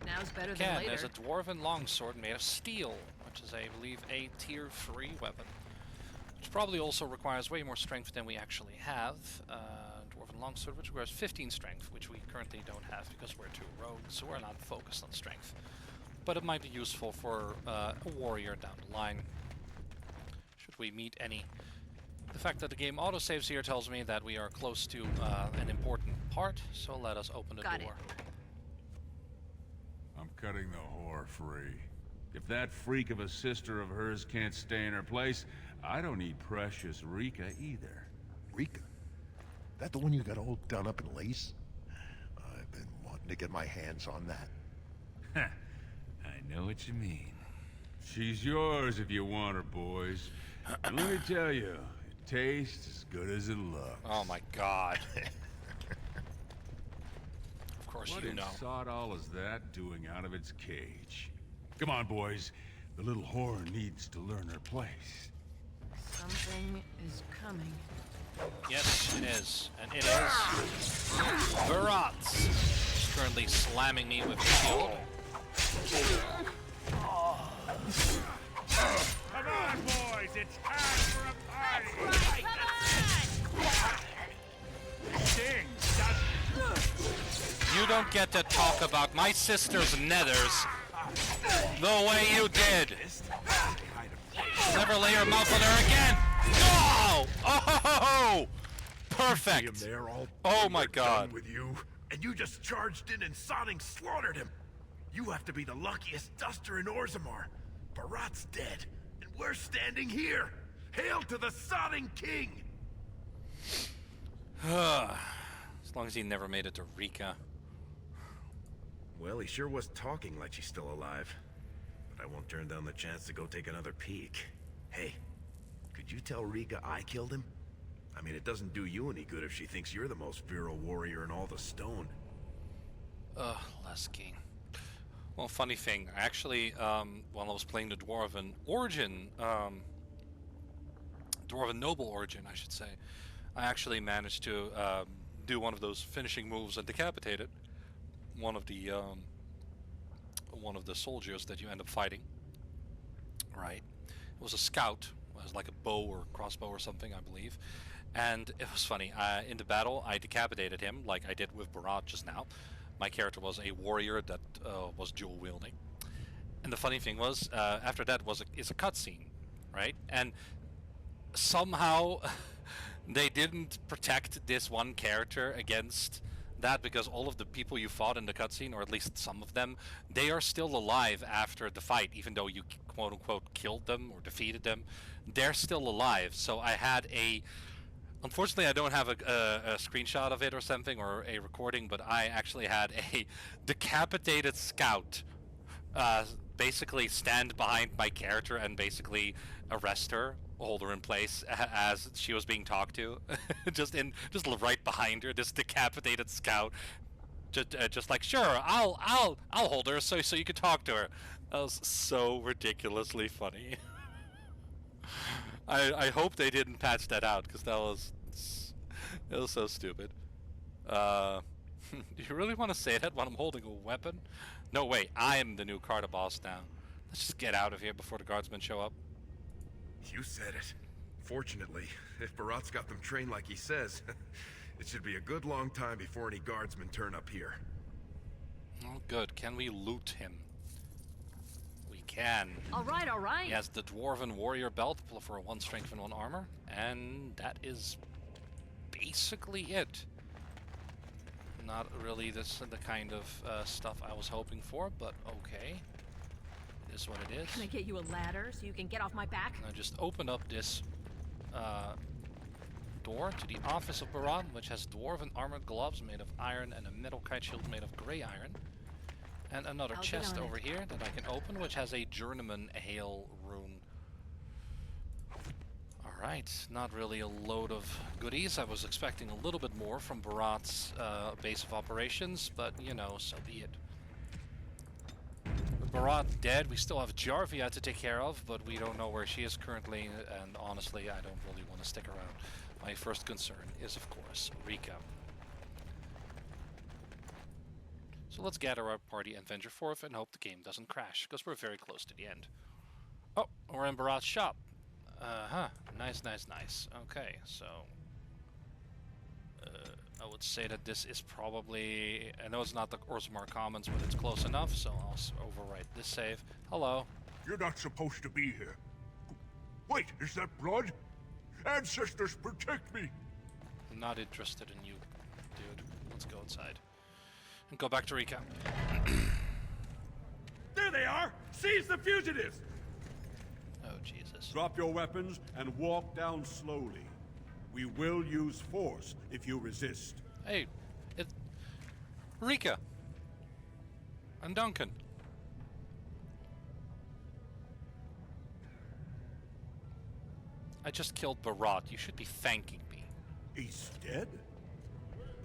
Now's better than later. There's a dwarven longsword made of steel, which is, I believe, a tier 3 weapon. Which probably also requires way more strength than we actually have. Dwarven longsword, which requires 15 strength, which we currently don't have because we're 2 rogues, so we're not focused on strength. But it might be useful for a warrior down the line, should we meet any. The fact that the game autosaves here tells me that we are close to an important part, so let us open the door. I'm cutting the whore free. If that freak of a sister of hers can't stay in her place, I don't need precious Rika either. Rika? That the one you got all done up in lace? I've been wanting to get my hands on that. I know what you mean. She's yours if you want her, boys. And let me tell you, it tastes as good as it looks. Oh my god. Of course you know. What sod all is that doing out of its cage? Come on, boys. The little whore needs to learn her place. Something is coming. Yes, it is. And it is Baratz. He's currently slamming me with his shield. Come on, boys! It's time for a party! Right, come on! Sting, You don't get to talk about my sister's nethers the way you did. Never lay your mouth on her again. Oh! Oh! Perfect. Oh my god. With you, and you just charged in and sodding slaughtered him. You have to be the luckiest duster in Orzammar. Barat's dead, and we're standing here. Hail to the sodding king! As long as he never made it to Rika. Well, he sure was talking like she's still alive. But I won't turn down the chance to go take another peek. Hey, could you tell Rika I killed him? I mean, it doesn't do you any good if she thinks you're the most virile warrior in all the stone. Lusky. Well, funny thing, actually, while I was playing the Dwarven Origin, Dwarven Noble Origin, I should say, I actually managed to do one of those finishing moves and decapitate it. One of the soldiers that you end up fighting. right? It was a scout. It was like a bow or crossbow or something, I believe. And it was funny. In the battle, I decapitated him like I did with Barat just now. My character was a warrior that was dual wielding. And the funny thing was, after that is a cutscene, right? And somehow they didn't protect this one character against that, because all of the people you fought in the cutscene, or at least some of them, they are still alive after the fight, even though you quote-unquote killed them or defeated them. They're still alive. So I had unfortunately, I don't have a screenshot of it or something, or a recording, but I actually had a decapitated scout basically stand behind my character and basically arrest her, hold her in place as she was being talked to. just right behind her, this decapitated scout, just like, sure, I'll hold her so you can talk to her. That was so ridiculously funny. I hope they didn't patch that out, because it was so stupid. Do you really want to say that when I'm holding a weapon? No way, I'm the new Carter boss now. Let's just get out of here before the guardsmen show up. You said it. Fortunately, if Barat's got them trained like he says, it should be a good long time before any guardsmen turn up here. Oh, good. Can we loot him? We can. All right, all right. He has the Dwarven Warrior Belt for 1 strength and 1 armor, and that is basically it. Not really the kind of stuff I was hoping for, but okay. It is what it is. Can I get you a ladder so you can get off my back? And I just opened up this door to the office of Barat, which has dwarven armored gloves made of iron and a metal kite shield made of gray iron. And another chest over here that I can open, which has a Journeyman Hail rune. Alright, not really a load of goodies. I was expecting a little bit more from Barat's base of operations, but you know, so be it. With Barat dead, we still have Jarvia to take care of, but we don't know where she is currently, and honestly, I don't really want to stick around. My first concern is, of course, Rika. So let's gather our party and venture forth and hope the game doesn't crash, because we're very close to the end. Oh, we're in Barat's shop. Nice, nice, nice. Okay, so I would say that this is probably, I know it's not the Orzammar Commons, but it's close enough, so I'll overwrite this save. Hello. You're not supposed to be here. Wait, is that blood? Ancestors, protect me! I'm not interested in you, dude. Let's go inside. And go back to Rika. There they are! Seize the fugitives! Oh, Jesus. Drop your weapons and walk down slowly. We will use force if you resist. Hey, Rika! And Duncan. I just killed Barat. You should be thanking me. He's dead?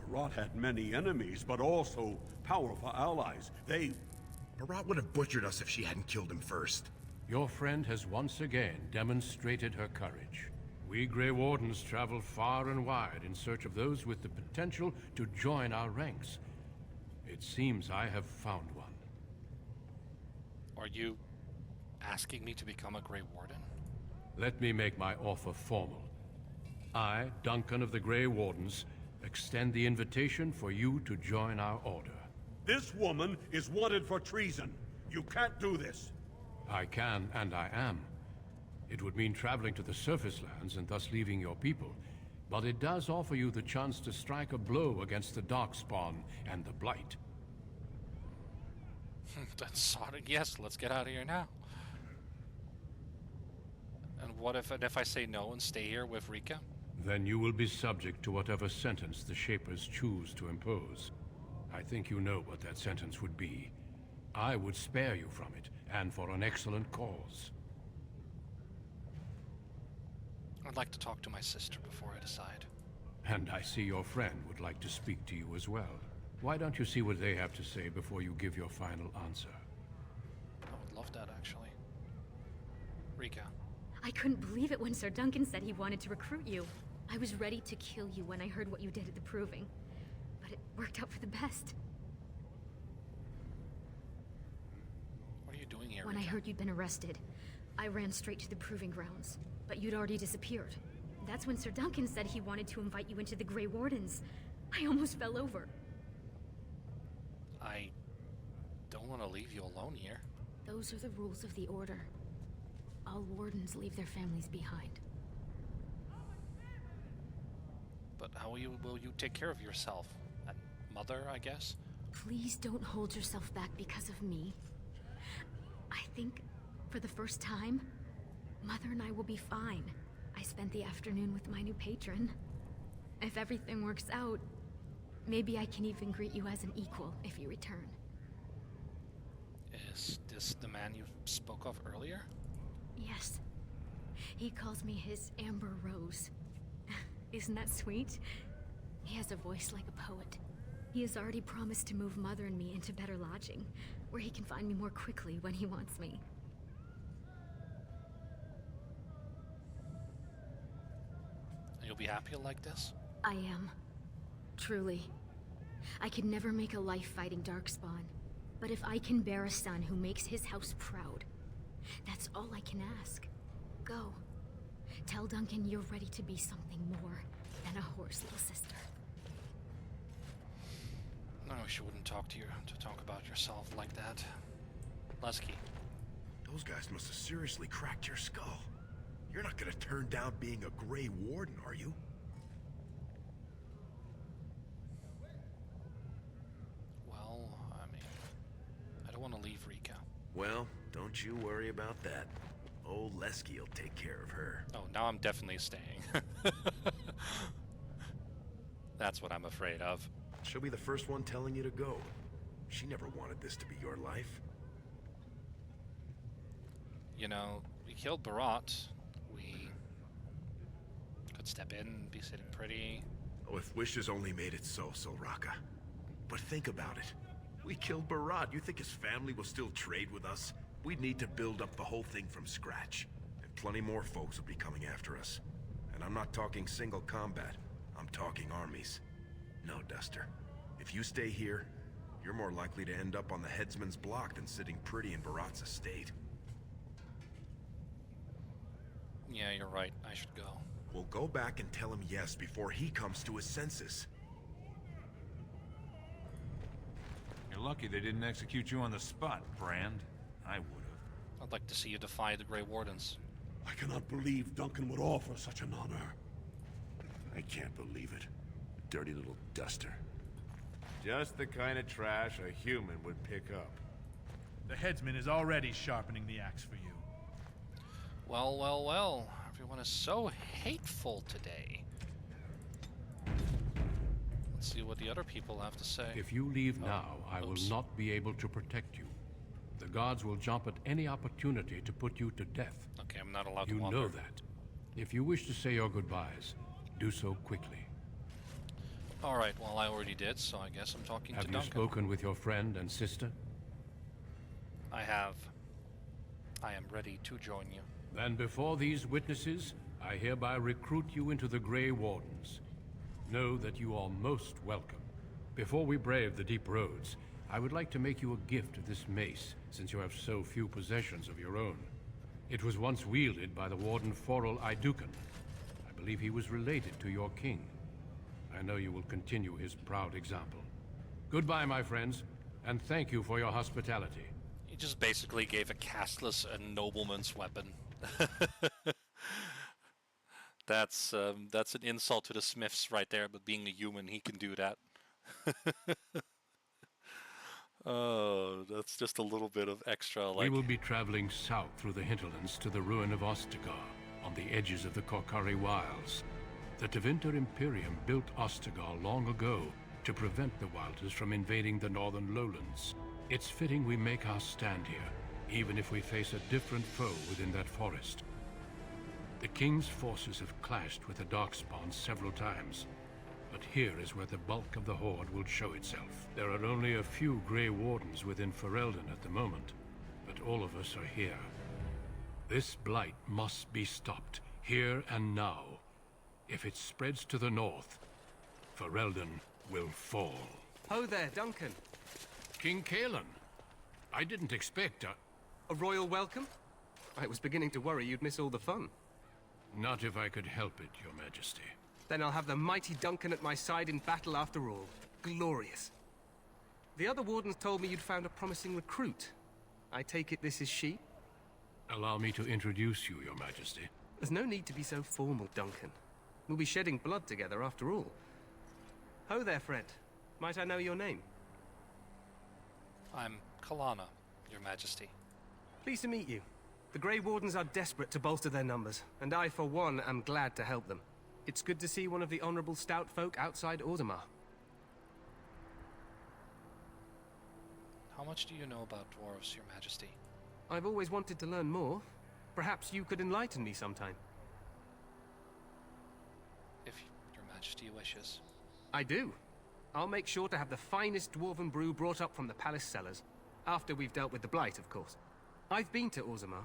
Barat had many enemies, but also powerful allies. Barat would have butchered us if she hadn't killed him first. Your friend has once again demonstrated her courage. We Grey Wardens travel far and wide in search of those with the potential to join our ranks. It seems I have found one. Are you asking me to become a Grey Warden? Let me make my offer formal. I, Duncan of the Grey Wardens, extend the invitation for you to join our order. This woman is wanted for treason. You can't do this. I can, and I am. It would mean traveling to the surface lands and thus leaving your people, but it does offer you the chance to strike a blow against the Darkspawn and the Blight. That's sort of, yes, let's get out of here now. And what if I say no and stay here with Rika? Then you will be subject to whatever sentence the Shapers choose to impose. I think you know what that sentence would be. I would spare you from it, and for an excellent cause. I'd like to talk to my sister before I decide. And I see your friend would like to speak to you as well. Why don't you see what they have to say before you give your final answer? I would love that, actually. Rika. I couldn't believe it when Sir Duncan said he wanted to recruit you. I was ready to kill you when I heard what you did at the Proving. But it worked out for the best. What are you doing here, When Rika? I heard you'd been arrested, I ran straight to the proving grounds, but you'd already disappeared. That's when Sir Duncan said he wanted to invite you into the Grey Wardens. I almost fell over. I don't want to leave you alone here. Those are the rules of the Order. All Wardens leave their families behind. But how will you take care of yourself? And Mother, I guess? Please don't hold yourself back because of me. I think, for the first time, Mother and I will be fine. I spent the afternoon with my new patron. If everything works out, maybe I can even greet you as an equal if you return. Is this the man you spoke of earlier? Yes. He calls me his Amber Rose. Isn't that sweet? He has a voice like a poet. He has already promised to move Mother and me into better lodging, where he can find me more quickly when he wants me. You'll be happy like this? I am. Truly. I could never make a life fighting Darkspawn, but if I can bear a son who makes his house proud, that's all I can ask. Go. Tell Duncan you're ready to be something more than a horse little sister. I wish you wouldn't talk about yourself like that. Lesky. Those guys must have seriously cracked your skull. You're not gonna turn down being a Grey Warden, are you? Well, I mean, I don't want to leave Rika. Well, don't you worry about that. Old Lesky will take care of her. Oh, now I'm definitely staying. That's what I'm afraid of. She'll be the first one telling you to go. She never wanted this to be your life. You know, we killed Barat. We could step in and be sitting pretty. Oh, if wishes only made it so, Raka. But think about it. We killed Barat. You think his family will still trade with us? We'd need to build up the whole thing from scratch. And plenty more folks will be coming after us. And I'm not talking single combat. I'm talking armies. No, Duster. If you stay here, you're more likely to end up on the headsman's block than sitting pretty in Barat's estate. Yeah, you're right. I should go. We'll go back and tell him yes before he comes to his senses. You're lucky they didn't execute you on the spot, Brand. I would've. I'd like to see you defy the Grey Wardens. I cannot believe Duncan would offer such an honor. I can't believe it. Dirty little duster. Just the kind of trash a human would pick up. The headsman is already sharpening the axe for you. Well, well, well. Everyone is so hateful today. Let's see what the other people have to say. If you leave now, I will not be able to protect you. The guards will jump at any opportunity to put you to death. Okay, I'm not allowed to You wander. know that. If you wish to say your goodbyes, do so quickly. Alright, well I already did, so I guess I'm talking to Have you Duncan. spoken with your friend and sister? I have. I am ready to join you. Then before these witnesses, I hereby recruit you into the Grey Wardens. Know that you are most welcome. Before we brave the deep roads, I would like to make you a gift of this mace, since you have so few possessions of your own. It was once wielded by the Warden Forel Idukan. I believe he was related to your king. I know you will continue his proud example. Goodbye, my friends, and thank you for your hospitality. He just basically gave a Casteless a nobleman's weapon. That's an insult to the Smiths right there, but being a human, he can do that. Oh, that's just a little bit of extra, like... We will be traveling south through the hinterlands to the ruin of Ostagar, on the edges of the Korkari Wilds. The Tevinter Imperium built Ostagar long ago to prevent the Wilders from invading the northern lowlands. It's fitting we make our stand here, even if we face a different foe within that forest. The King's forces have clashed with the Darkspawn several times, but here is where the bulk of the Horde will show itself. There are only a few Grey Wardens within Ferelden at the moment, but all of us are here. This blight must be stopped, here and now. If it spreads to the north, Ferelden will fall. Ho there, Duncan. King Kalen. I didn't expect a royal welcome? I was beginning to worry you'd miss all the fun. Not if I could help it, Your Majesty. Then I'll have the mighty Duncan at my side in battle after all. Glorious. The other wardens told me you'd found a promising recruit. I take it this is she? Allow me to introduce you, Your Majesty. There's no need to be so formal, Duncan. We'll be shedding blood together after all. Ho there, friend. Might I know your name? I'm Kalana, Your Majesty. Pleased to meet you. The Grey Wardens are desperate to bolster their numbers, and I, for one, am glad to help them. It's good to see one of the honorable stout folk outside Orzammar. How much do you know about dwarves, Your Majesty? I've always wanted to learn more. Perhaps you could enlighten me sometime. If Your Majesty wishes. I do. I'll make sure to have the finest dwarven brew brought up from the palace cellars. After we've dealt with the blight, of course. I've been to Orzammar.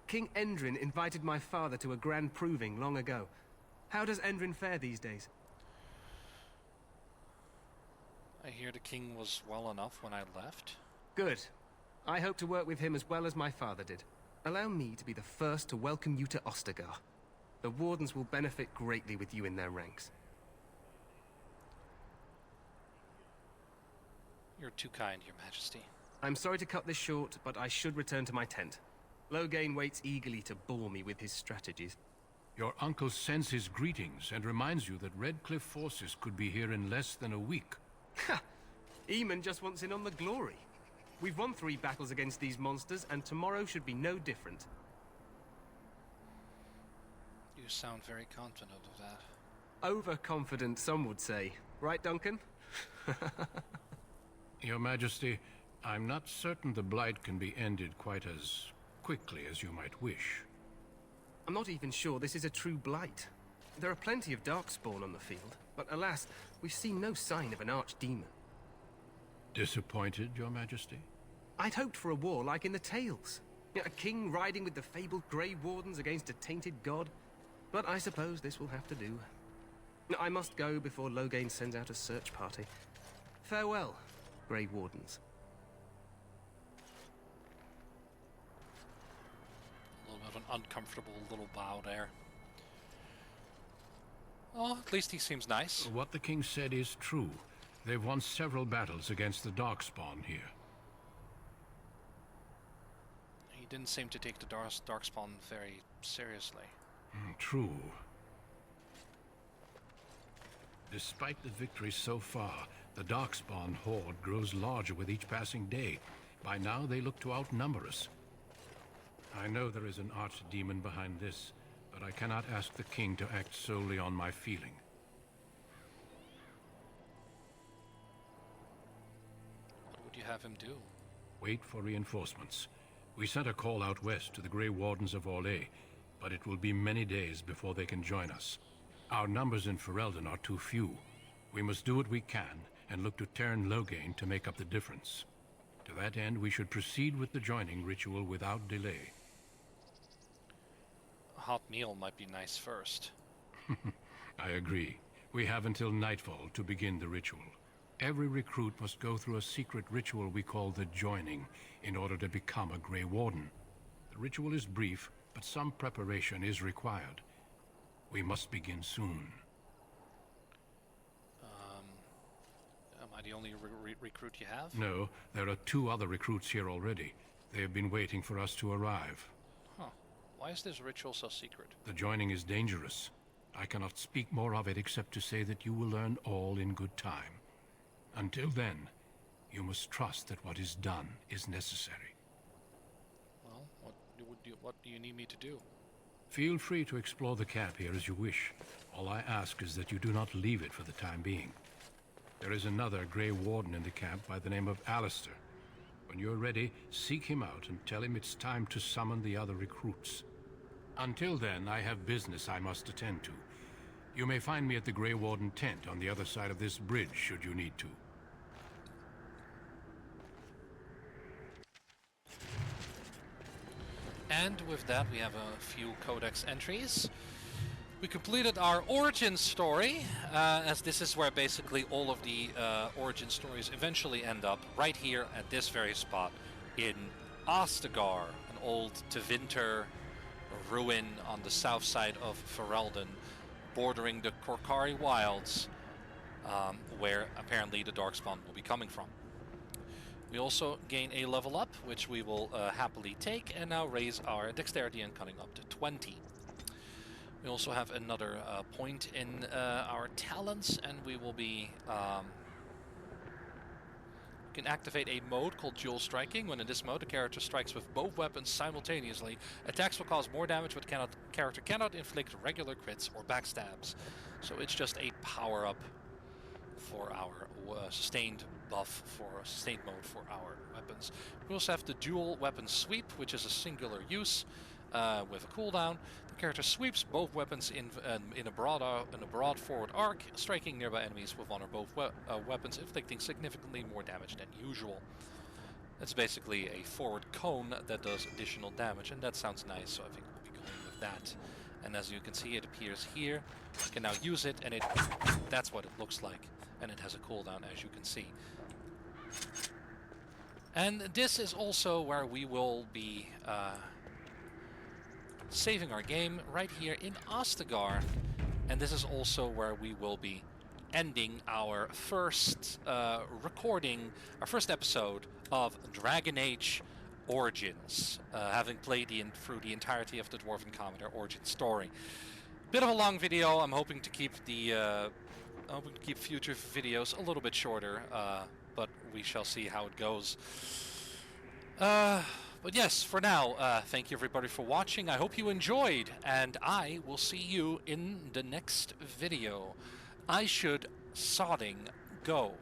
King Endrin invited my father to a grand proving long ago. How does Endrin fare these days? I hear the king was well enough when I left. Good. I hope to work with him as well as my father did. Allow me to be the first to welcome you to Ostagar. The Wardens will benefit greatly with you in their ranks. You're too kind, Your Majesty. I'm sorry to cut this short, but I should return to my tent. Loghain waits eagerly to bore me with his strategies. Your uncle sends his greetings and reminds you that Redcliffe forces could be here in less than a week. Ha! Eamon just wants in on the glory. We've won 3 battles against these monsters, and tomorrow should be no different. You sound very confident of that. Overconfident, some would say. Right, Duncan? Your Majesty, I'm not certain the blight can be ended quite as quickly as you might wish. I'm not even sure this is a true blight. There are plenty of darkspawn on the field, but alas, we've seen no sign of an archdemon. Disappointed, Your Majesty? I'd hoped for a war like in the tales. A king riding with the fabled Grey Wardens against a tainted god. But I suppose this will have to do. I must go before Loghain sends out a search party. Farewell, Grey Wardens. A little bit of an uncomfortable little bow there. Oh, at least he seems nice. What the king said is true. They've won several battles against the Darkspawn here. He didn't seem to take the Darkspawn very seriously. True. Despite the victories so far, the Darkspawn horde grows larger with each passing day. By now, they look to outnumber us. I know there is an archdemon behind this, but I cannot ask the king to act solely on my feeling. What would you have him do? Wait for reinforcements. We sent a call out west to the Grey Wardens of Orlais, but it will be many days before they can join us. Our numbers in Ferelden are too few. We must do what we can, and look to turn Loghain to make up the difference. To that end, we should proceed with the joining ritual without delay. A hot meal might be nice first. I agree. We have until nightfall to begin the ritual. Every recruit must go through a secret ritual we call the joining in order to become a Grey Warden. The ritual is brief, but some preparation is required. We must begin soon. Am I the only recruit you have? No, there are 2 other recruits here already. They have been waiting for us to arrive. Huh. Why is this ritual so secret? The joining is dangerous. I cannot speak more of it except to say that you will learn all in good time. Until then, you must trust that what is done is necessary. Well, what do you need me to do? Feel free to explore the camp here as you wish. All I ask is that you do not leave it for the time being. There is another Grey Warden in the camp by the name of Alistair. When you're ready, seek him out and tell him it's time to summon the other recruits. Until then, I have business I must attend to. You may find me at the Grey Warden tent on the other side of this bridge, should you need to. And with that, we have a few codex entries. We completed our origin story, as this is where basically all of the origin stories eventually end up, right here at this very spot in Ostagar, an old Tevinter ruin on the south side of Ferelden, bordering the Korkari Wilds, where apparently the Darkspawn will be coming from. We also gain a level up, which we will happily take, and now raise our dexterity and cunning up to 20. We also have another point in our talents, and we will be... we can activate a mode called dual striking. When in this mode, the character strikes with both weapons simultaneously. Attacks will cause more damage, but character cannot inflict regular crits or backstabs. So it's just a power-up for our sustained buff, for a sustained mode for our weapons. We also have the dual weapon sweep, which is a singular use with a cooldown. The character sweeps both weapons in a broad forward arc, striking nearby enemies with one or both weapons, inflicting significantly more damage than usual. It's basically a forward cone that does additional damage, and that sounds nice, so I think we'll be going with that. And as you can see, it appears here. You can now use it, and that's what it looks like. And it has a cooldown, as you can see. And this is also where we will be saving our game, right here in Ostagar. And this is also where we will be ending our first recording, our first episode of Dragon Age Origins, having played through the entirety of the Dwarven Commodore origin story. Bit of a long video. I'm hoping to keep future videos a little bit shorter, but we shall see how it goes. But yes, for now, thank you everybody for watching. I hope you enjoyed, and I will see you in the next video. I should sodding go.